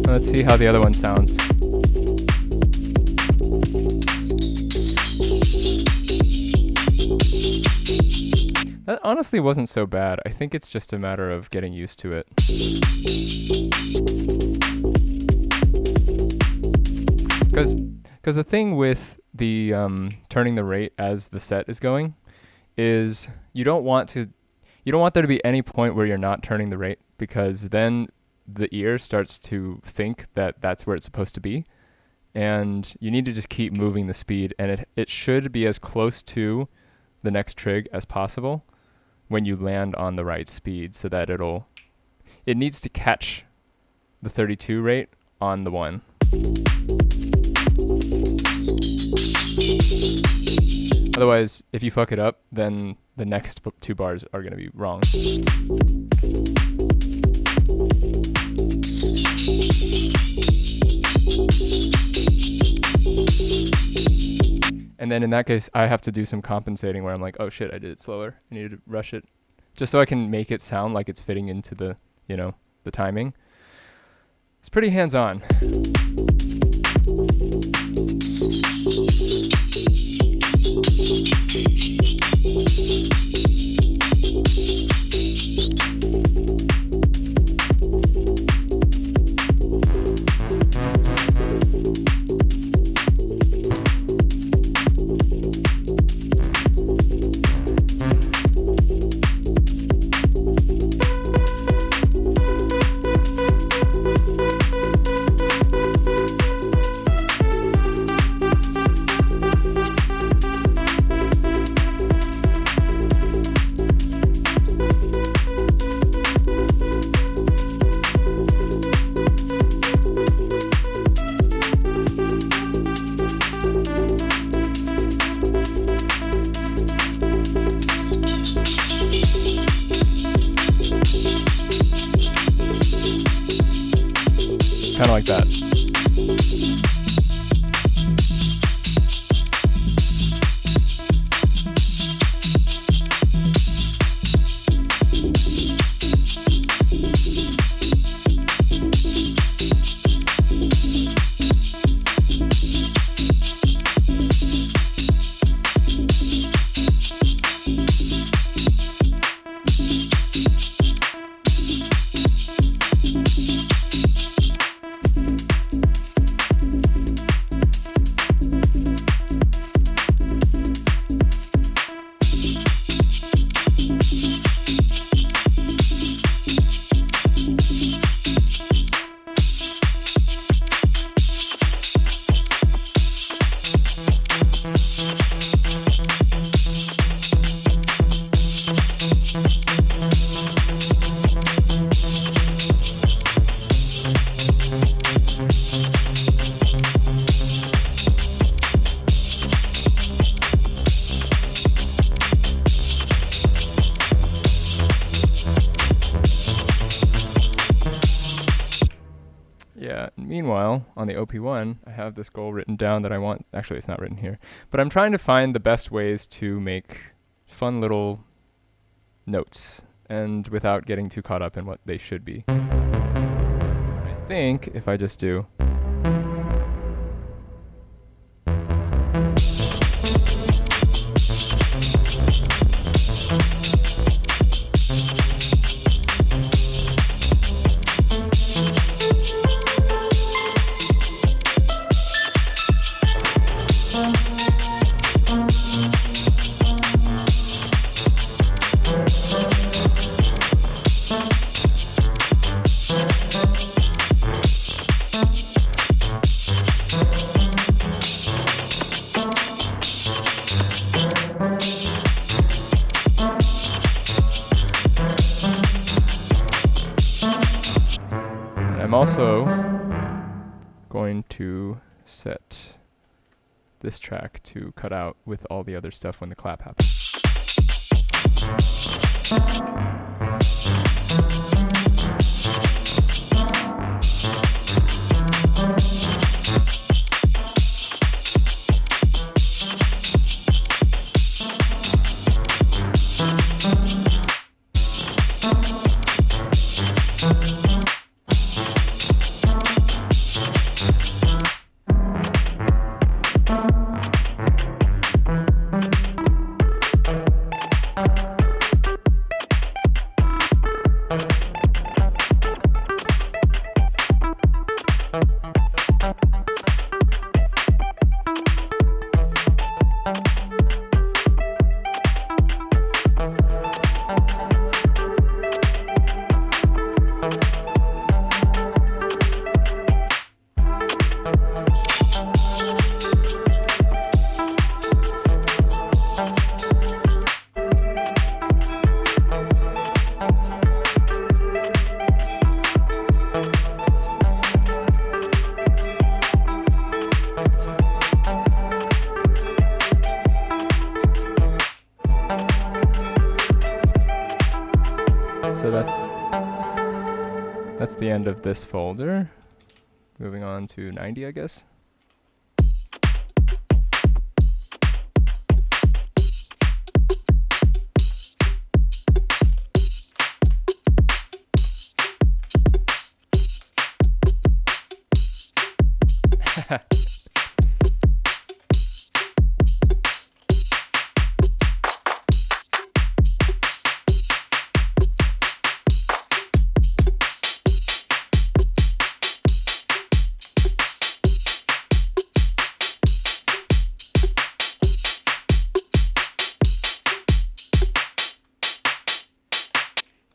A: Let's see how the other one sounds. That honestly wasn't so bad. I think it's just a matter of getting used to it. Because the thing with the turning the rate as the set is going is you don't want there to be any point where you're not turning the rate, because then the ear starts to think that that's where it's supposed to be, and you need to just keep moving the speed, and it should be as close to the next trig as possible when you land on the right speed, so that it needs to catch the 32 rate on the 1. Otherwise, if you fuck it up, then the next 2 bars are going to be wrong. And then in that case, I have to do some compensating where I'm like, oh shit, I did it slower. I needed to rush it. Just so I can make it sound like it's fitting into the, the timing. It's pretty hands-on. kind of like that. Meanwhile, on the OP1, I have this goal written down that I want. Actually, it's not written here. But I'm trying to find the best ways to make fun little notes and without getting too caught up in what they should be. I think if I just do... I'm also going to set this track to cut out with all the other stuff when the clap happens. So that's the end of this folder. Moving on to 90, I guess.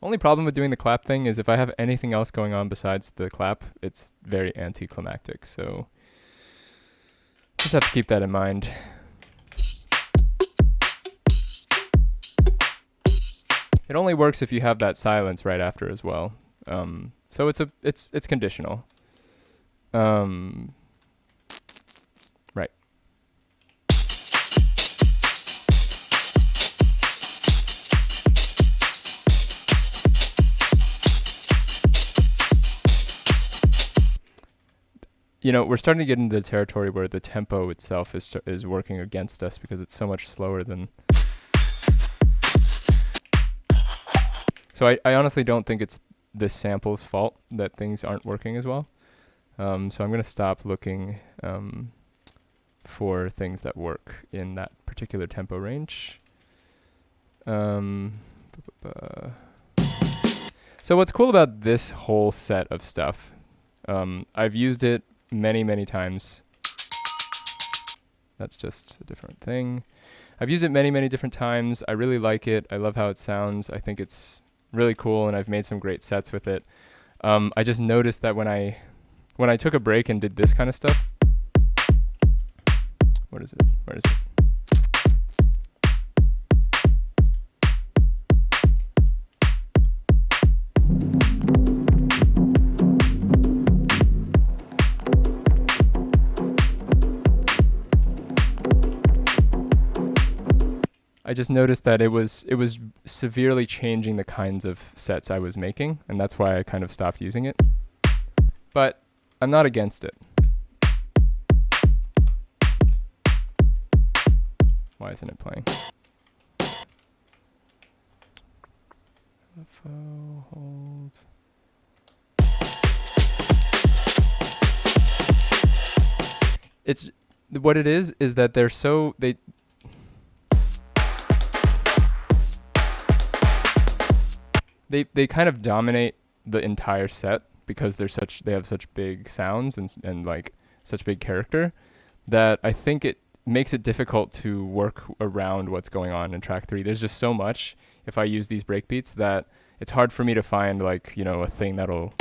A: Only problem with doing the clap thing is if I have anything else going on besides the clap, it's very anticlimactic. So just have to keep that in mind. It only works if you have that silence right after as well. So it's conditional. Right. you know, we're starting to get into the territory where the tempo itself is working against us because it's so much slower than. So I honestly don't think it's this sample's fault that things aren't working as well. So I'm going to stop looking for things that work in that particular tempo range. So what's cool about this whole set of stuff, I've used it many times. That's just a different thing. I've used it many different times. I really like it. I love how it sounds. I think it's really cool, and I've made some great sets with it. I just noticed that when I took a break and did this kind of stuff. What is it? Where is it? I just noticed that it was severely changing the kinds of sets I was making, and that's why I kind of stopped using it. But I'm not against it. Why isn't it playing? LFO, hold. It's what it is that they're so they kind of dominate the entire set because they have such big sounds and like such big character that I think it makes it difficult to work around what's going on in track 3. There's just so much if I use these breakbeats that it's hard for me to find, like, you know, a thing that'll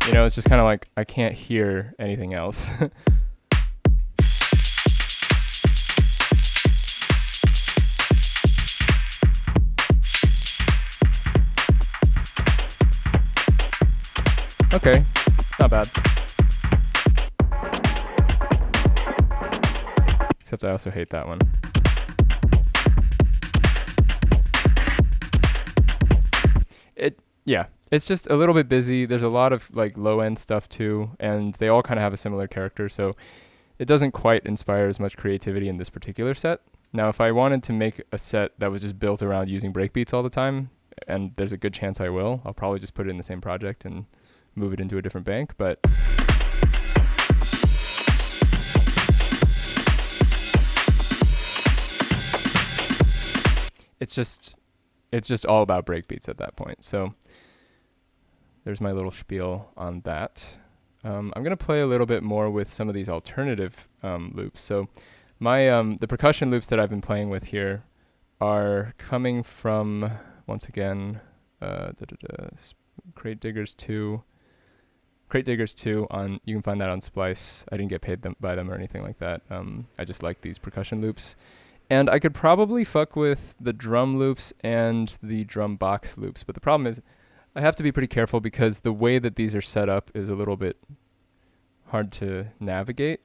A: you know, it's just kind of like I can't hear anything else. Okay, it's not bad. Except I also hate that one. Yeah, it's just a little bit busy. There's a lot of like low-end stuff too, and they all kind of have a similar character, so it doesn't quite inspire as much creativity in this particular set. Now, if I wanted to make a set that was just built around using breakbeats all the time, and there's a good chance I will, I'll probably just put it in the same project and move it into a different bank, but it's just all about breakbeats at that point. So there's my little spiel on that. I'm going to play a little bit more with some of these alternative loops. So my the percussion loops that I've been playing with here are coming from, once again, Crate Diggers 2 on, you can find that on Splice. I didn't get paid by them or anything like that. I just like these percussion loops. And I could probably fuck with the drum loops and the drum box loops, but the problem is I have to be pretty careful because the way that these are set up is a little bit hard to navigate.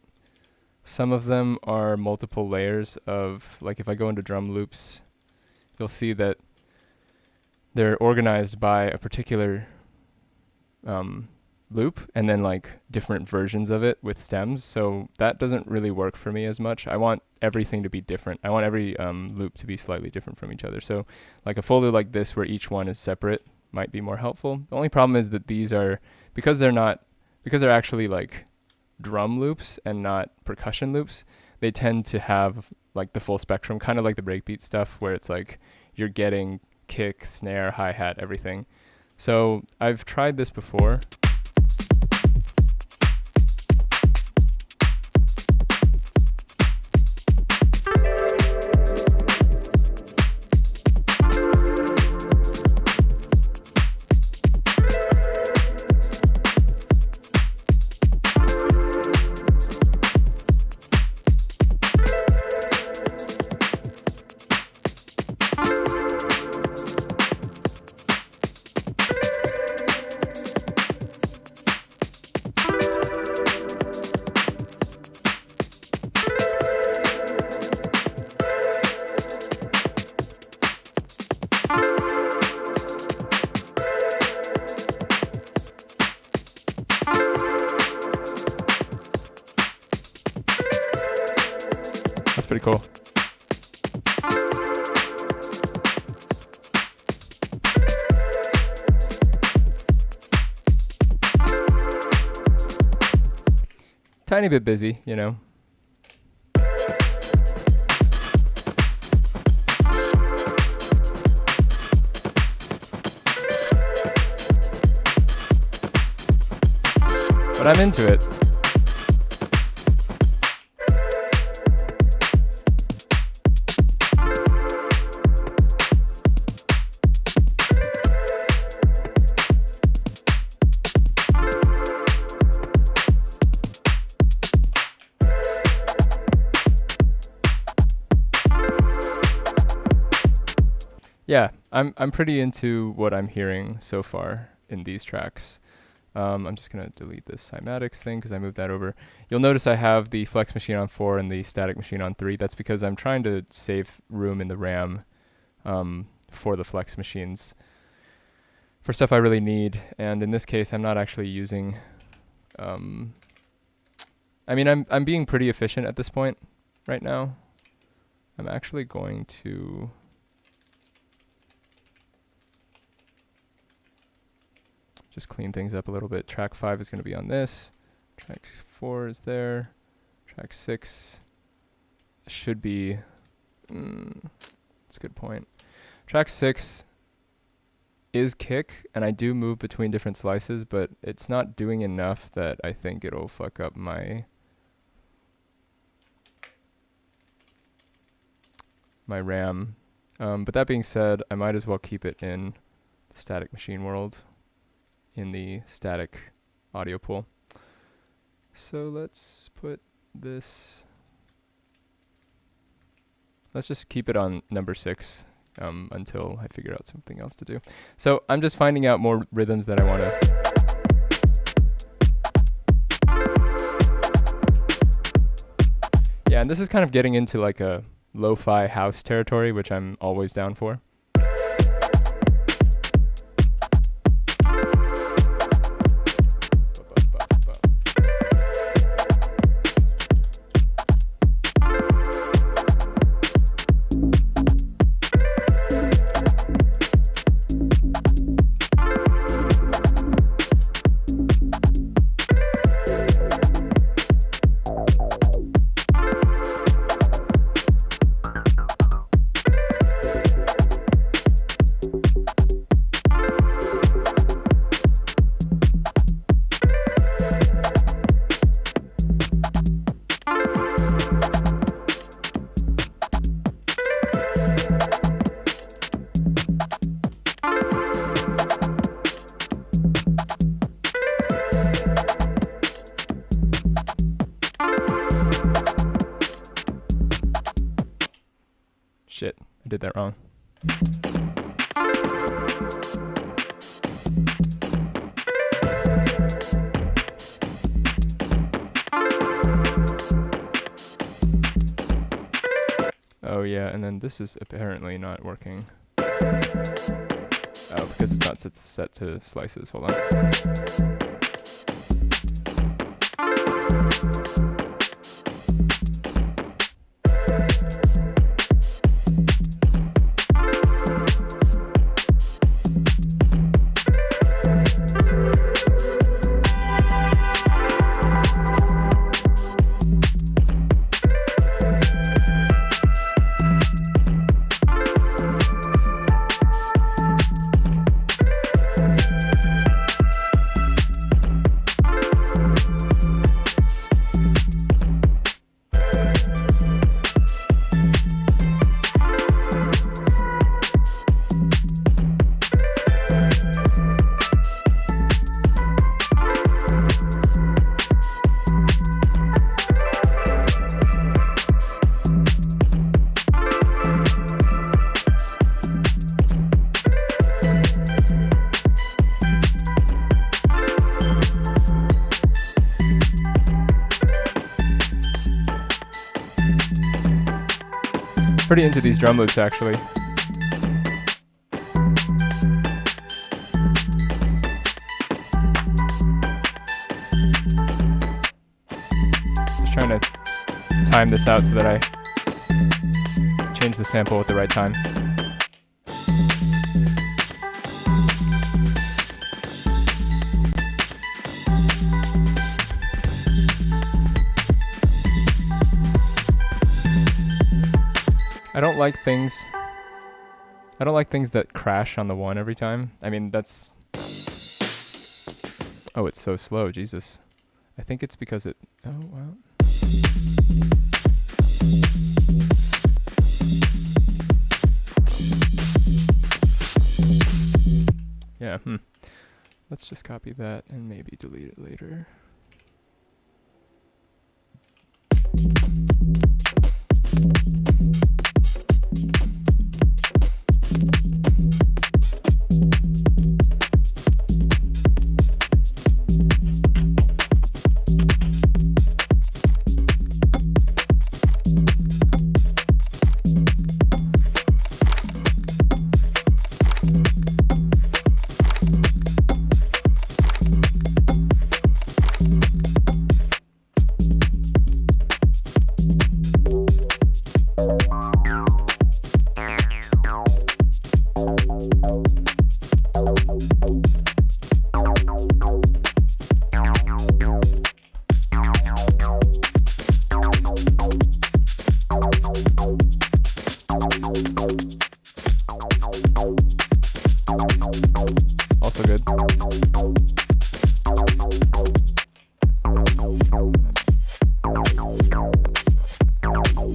A: Some of them are multiple layers of, like if I go into drum loops, you'll see that they're organized by a particular loop and then like different versions of it with stems. So that doesn't really work for me as much. I want everything to be different. I want every loop to be slightly different from each other. So like a folder like this where each one is separate might be more helpful. The only problem is that these are, because they're actually like drum loops and not percussion loops, they tend to have like the full spectrum, kind of like the breakbeat stuff where it's like you're getting kick, snare, hi-hat, everything. So I've tried this before. cool. Tiny bit busy, you know. But I'm into it. Yeah, I'm pretty into what I'm hearing so far in these tracks. I'm just gonna delete this cymatics thing because I moved that over. You'll notice I have the flex machine on 4 and the static machine on 3. That's because I'm trying to save room in the RAM for the flex machines for stuff I really need. And in this case, I'm not actually using. I mean, I'm being pretty efficient at this point right now. I'm actually going to. Just clean things up a little bit. Track 5 is going to be on this. Track 4 is there. Track 6 should be. That's a good point. Track 6 is kick, and I do move between different slices, but it's not doing enough that I think it'll fuck up my RAM. But that being said, I might as well keep it in the static machine world, in the static audio pool. So let's put this, let's just keep it on number 6 until I figure out something else to do. So I'm just finding out more rhythms that I want to. Yeah, and this is kind of getting into like a lo-fi house territory, which I'm always down for. Shit, I did that wrong. Oh yeah, and then this is apparently not working. Oh, because it's not set to slices. Hold on. Pretty into these drum loops actually. Just trying to time this out so that I change the sample at the right time. I don't like things that crash on the one every time. I mean, that's... Oh, it's so slow, Jesus. I think it's because it... Oh, wow. Yeah, Let's just copy that and maybe delete it later. Also good.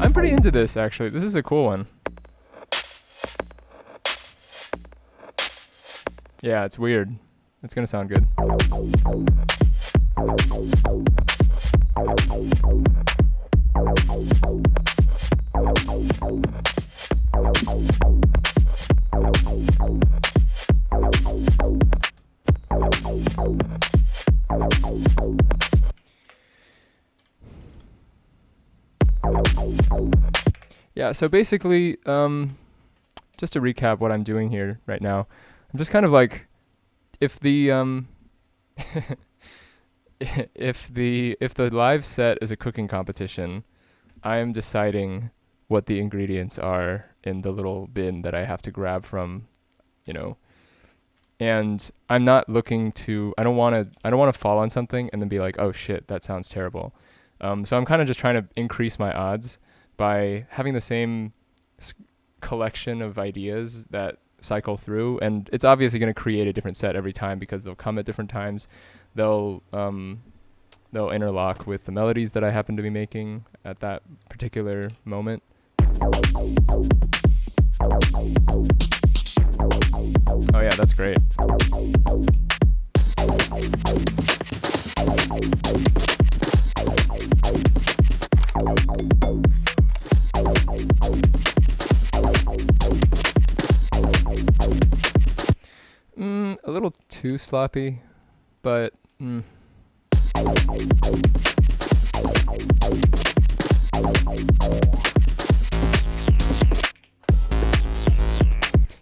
A: I'm pretty into this, actually. This is a cool one. Yeah, it's weird. It's gonna sound good. Yeah, so basically, just to recap what I'm doing here right now, I'm just kind of like, if the if the live set is a cooking competition, I am deciding what the ingredients are in the little bin that I have to grab from, you know. And I'm not looking to, I don't want to fall on something and then be like, oh shit, that sounds terrible. So I'm kind of just trying to increase my odds by having the same collection of ideas that cycle through, and it's obviously going to create a different set every time because they'll come at different times. They'll interlock with the melodies that I happen to be making at that particular moment. Oh yeah, that's great. A little too sloppy, but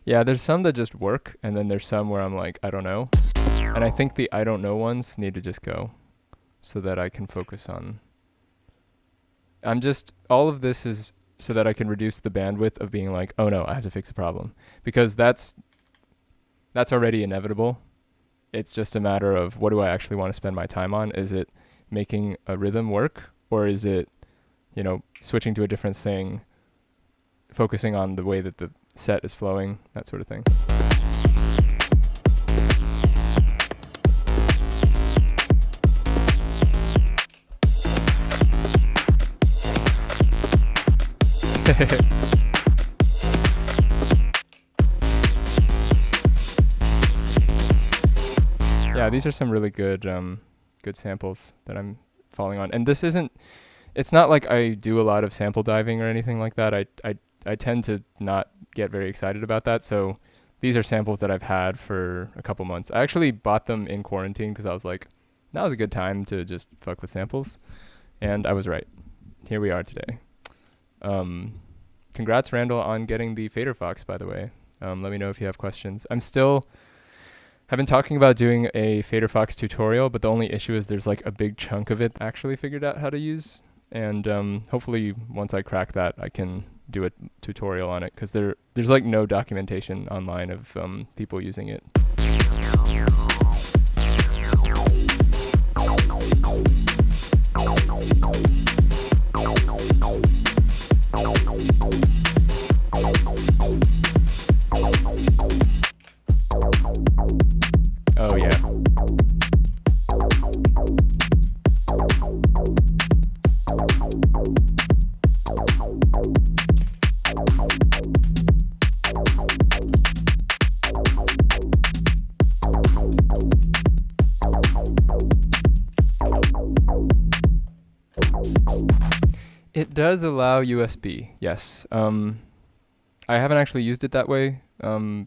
A: yeah, there's some that just work, and then there's some where I'm like, I don't know. And I think the I don't know ones need to just go so that I can focus on... all of this is so that I can reduce the bandwidth of being like, oh no, I have to fix a problem. Because that's already inevitable. It's just a matter of, what do I actually want to spend my time on? Is it making a rhythm work? Or is it, you know, switching to a different thing, focusing on the way that the set is flowing, that sort of thing. Yeah, these are some really good good samples that I'm falling on. And this isn't, it's not like I do a lot of sample diving or anything like that. I tend to not get very excited about that. So these are samples that I've had for a couple months. I actually bought them in quarantine because I was like, that was a good time to just fuck with samples. And I was right. Here we are today. Congrats, Randall, on getting the Fader Fox, by the way. Let me know if you have questions. I've been talking about doing a Fader Fox tutorial, but the only issue is there's like a big chunk of it actually figured out how to use. And hopefully once I crack that, I can do a tutorial on it, because there's like no documentation online of people using it. Oh yeah. It does allow USB, yes. I haven't actually used it that way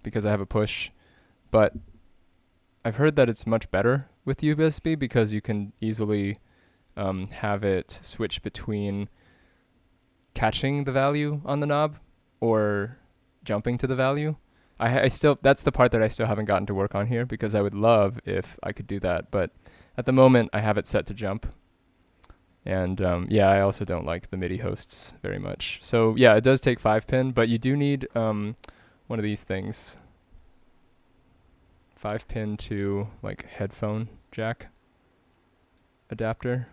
A: because I have a push, but I've heard that it's much better with USB because you can easily have it switch between catching the value on the knob or jumping to the value. I still, that's the part that I still haven't gotten to work on here, because I would love if I could do that, but at the moment I have it set to jump. And yeah, I also don't like the MIDI hosts very much. So yeah, it does take 5-pin, but you do need one of these things. 5-pin to like headphone jack adapter,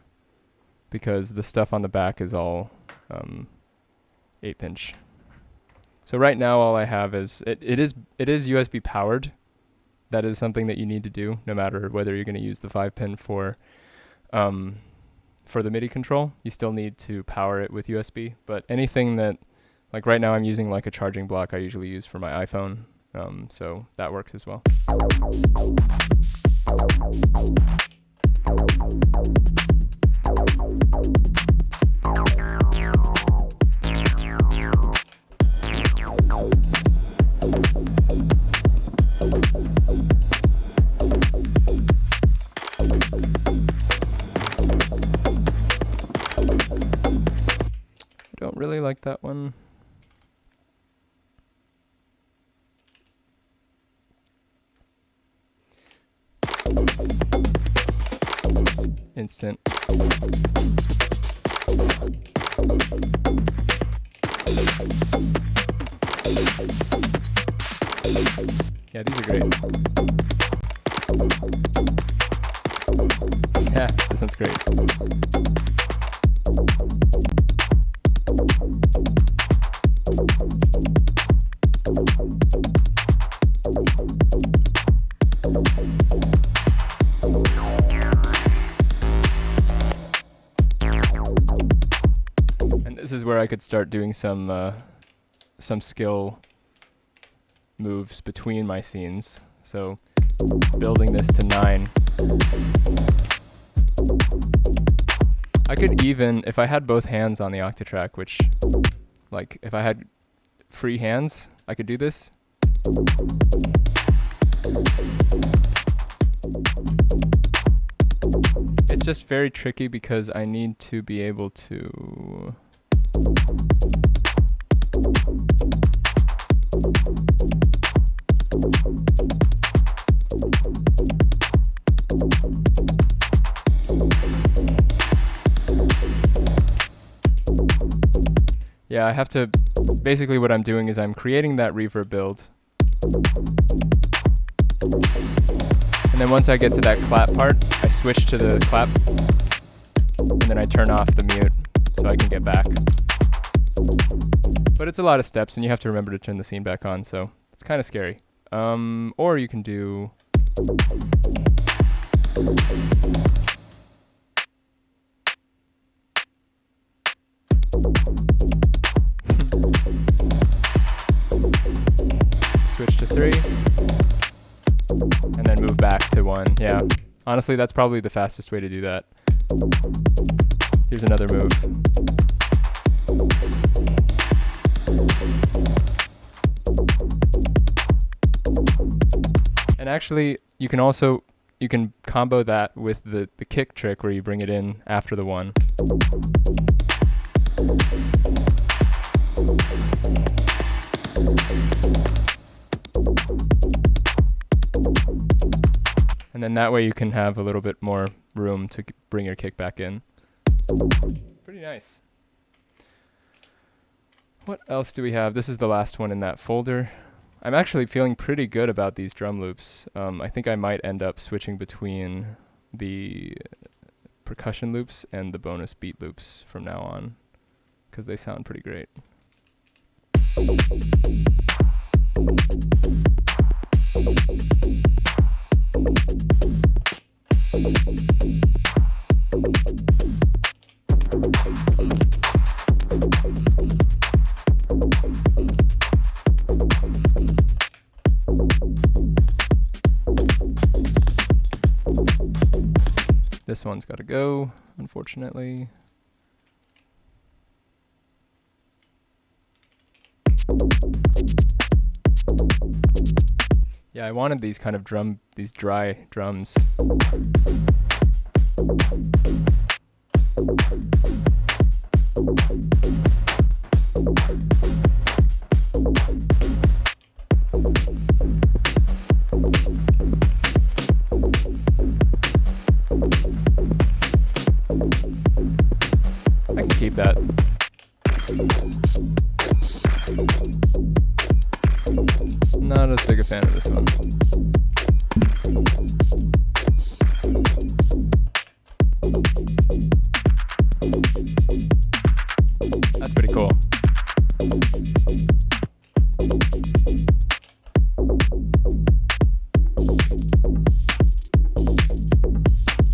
A: because the stuff on the back is all 8-inch. So right now all I have is, it is USB powered. That is something that you need to do no matter whether you're going to use the 5-pin for the MIDI control. You still need to power it with USB, but anything that, like right now I'm using like a charging block I usually use for my iPhone, so that works as well. Don't really like that one. Instant. Yeah, these are great. Yeah, this one's great. This is where I could start doing some skill moves between my scenes. So building this to 9. I could even, if I had both hands on the Octatrack, which, like, if I had free hands, I could do this. It's just very tricky because I need to be able to... Yeah, I have to, basically what I'm doing is I'm creating that reverb build. And then once I get to that clap part, I switch to the clap. And then I turn off the mute so I can get back. But it's a lot of steps and you have to remember to turn the scene back on, so it's kind of scary. Or you can do... Switch to 3, and then move back to 1. Yeah, honestly, that's probably the fastest way to do that. Here's another move. And actually, you can combo that with the kick trick where you bring it in after the 1. And then that way you can have a little bit more room to bring your kick back in. Pretty nice. What else do we have? This is the last one in that folder. I'm actually feeling pretty good about these drum loops. I think I might end up switching between the percussion loops and the bonus beat loops from now on, because they sound pretty great. This one's got to go, unfortunately. Yeah, I wanted these kind of these dry drums. I can keep that. Not as big a fan of this one. That's pretty cool.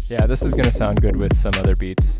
A: Yeah, this is gonna sound good with some other beats.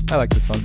A: I like this one.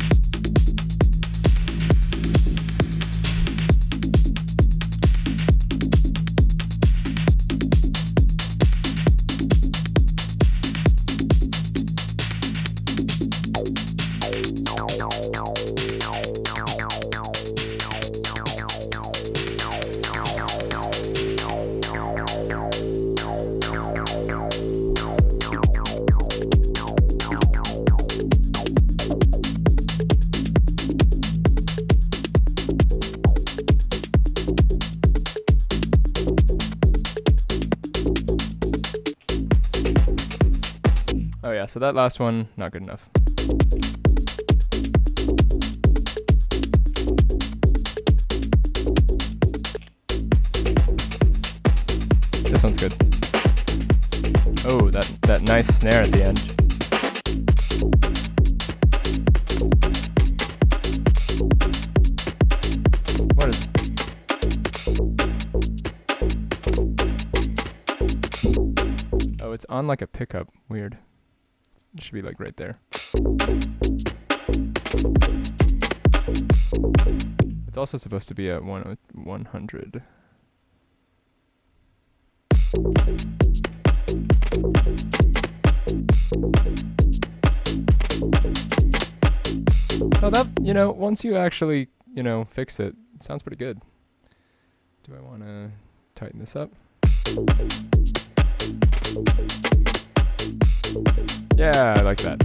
A: Oh yeah, so that last one, not good enough. This one's good. Oh, that nice snare at the end. What is... Oh, it's on like a pickup. Weird. It should be like right there. It's also supposed to be at 100. Oh, that, once you actually, fix it, it sounds pretty good. Do Do I want to tighten this up? Yeah, I like that.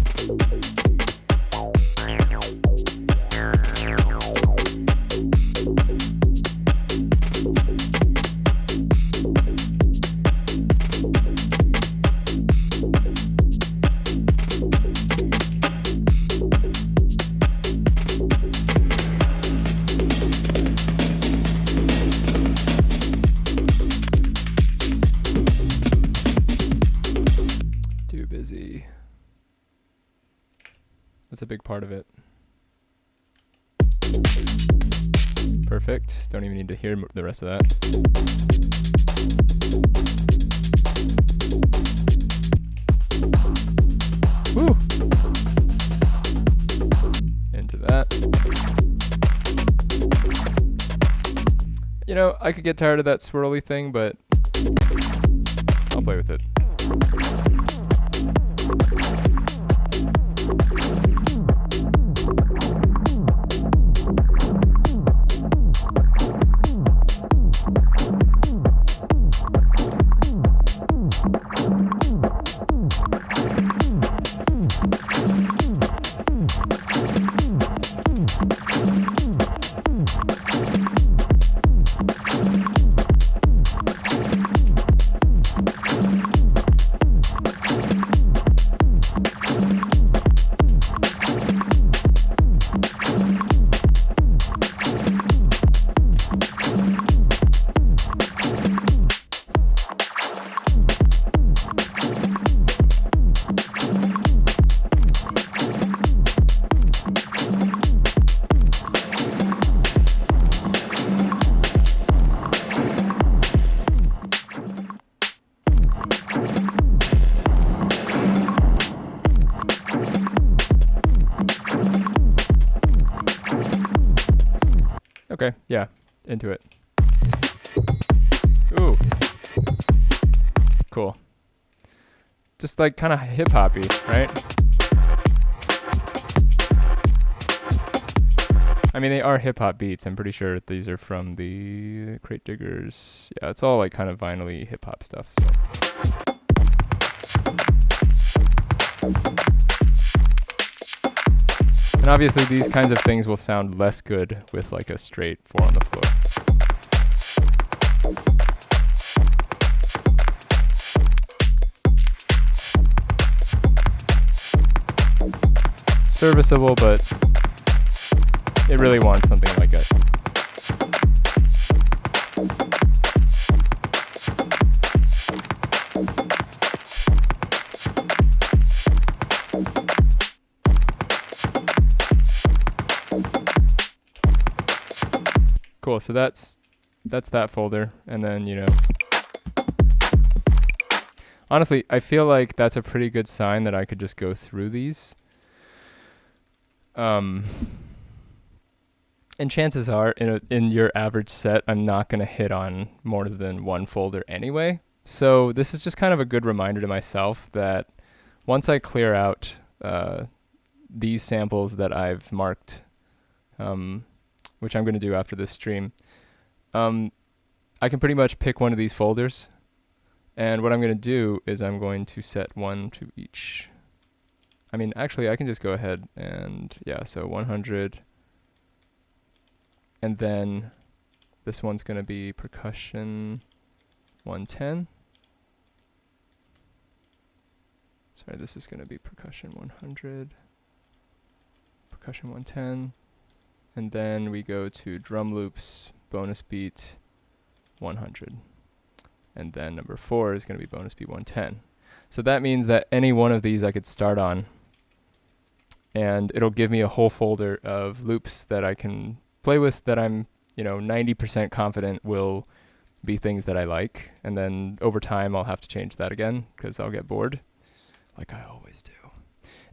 A: That's a big part of it. Perfect. Don't even need to hear the rest of that. Woo! Into that. You know, I could get tired of that swirly thing, but I'll play with it. Okay, yeah, into it. Ooh. Cool. Just like kind of hip-hoppy, right? I mean, they are hip-hop beats. I'm pretty sure these are from the Crate Diggers. Yeah, it's all like kind of vinyl-y hip-hop stuff. So. And obviously these kinds of things will sound less good with like a straight 4 on the floor. It's serviceable, but it really wants something like it. Cool, so that's that folder, and then, you know, honestly, I feel like that's a pretty good sign that I could just go through these. And chances are, in your average set, I'm not going to hit on more than one folder anyway. So this is just kind of a good reminder to myself that once I clear out these samples that I've marked, which I'm going to do after this stream, I can pretty much pick one of these folders. And what I'm going to do is I'm going to set one to each. I mean, actually, I can just go ahead and, yeah, so 100. And then this one's going to be percussion 110. Sorry, this is going to be percussion 100, percussion 110. And then we go to drum loops, bonus beat 100. And then number 4 is going to be bonus beat 110. So that means that any one of these I could start on, and it'll give me a whole folder of loops that I can play with that I'm, 90% confident will be things that I like. And then over time I'll have to change that again because I'll get bored, like I always do.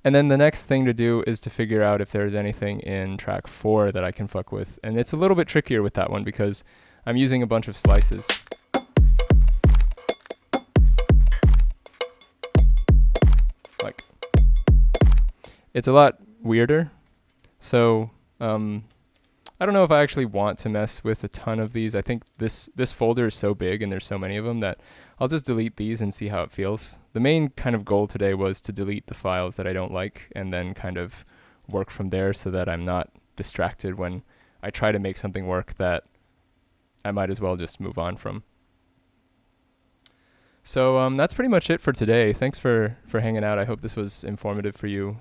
A: And then the next thing to do is to figure out if there's anything in track 4 that I can fuck with. And it's a little bit trickier with that one because I'm using a bunch of slices. Like, it's a lot weirder. So, I I don't know if I actually want to mess with a ton of these. I think this folder is so big and there's so many of them that I'll just delete these and see how it feels. The main kind of goal today was to delete the files that I don't like and then kind of work from there so that I'm not distracted when I try to make something work that I might as well just move on from. So that's pretty much it for today. Thanks for hanging out. I hope this was informative for you.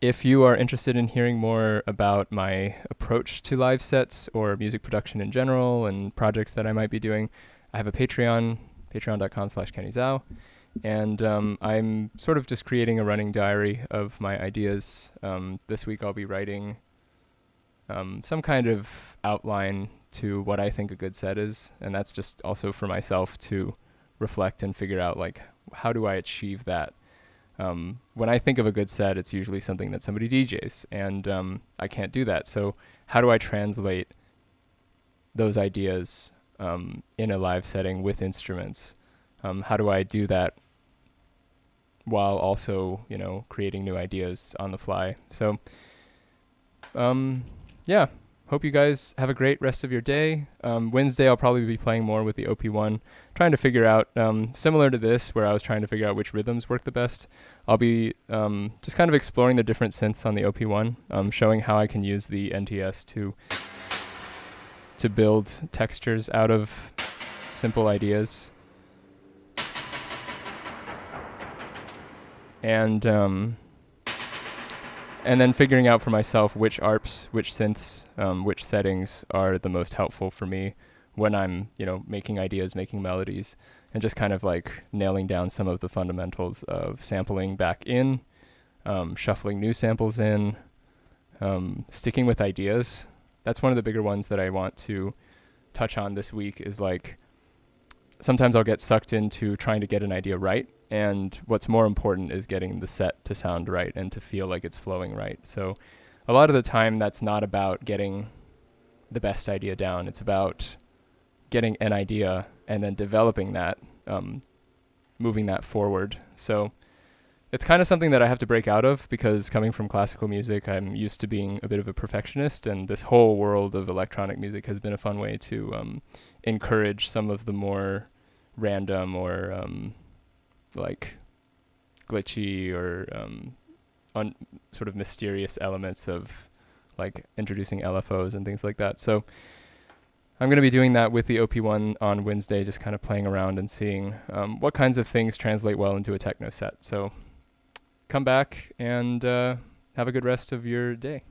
A: If you are interested in hearing more about my approach to live sets or music production in general and projects that I might be doing, I have a Patreon, patreon.com/KennyZhao. And I'm sort of just creating a running diary of my ideas. This week I'll be writing some kind of outline to what I think a good set is. And that's just also for myself to reflect and figure out, like, how do I achieve that? When I think of a good set, it's usually something that somebody DJs, and I can't do that. So how do I translate those ideas in a live setting with instruments? How do I do that while also, creating new ideas on the fly? So, yeah. Hope you guys have a great rest of your day. Wednesday, I'll probably be playing more with the OP1, trying to figure out, similar to this, where I was trying to figure out which rhythms work the best. I'll be just kind of exploring the different synths on the OP1, showing how I can use the NTS to build textures out of simple ideas. And then figuring out for myself which ARPs, which synths, which settings are the most helpful for me when I'm, making ideas, making melodies, and just kind of like nailing down some of the fundamentals of sampling back in, shuffling new samples in, sticking with ideas. That's one of the bigger ones that I want to touch on this week is like, sometimes I'll get sucked into trying to get an idea right. And what's more important is getting the set to sound right and to feel like it's flowing right. So a lot of the time that's not about getting the best idea down. It's about getting an idea and then developing that, moving that forward. So it's kind of something that I have to break out of because coming from classical music, I'm used to being a bit of a perfectionist, and this whole world of electronic music has been a fun way to encourage some of the more random or like glitchy or sort of mysterious elements of like introducing LFOs and things like that. So I'm going to be doing that with the OP1 on Wednesday, just kind of playing around and seeing what kinds of things translate well into a techno set. So come back and have a good rest of your day.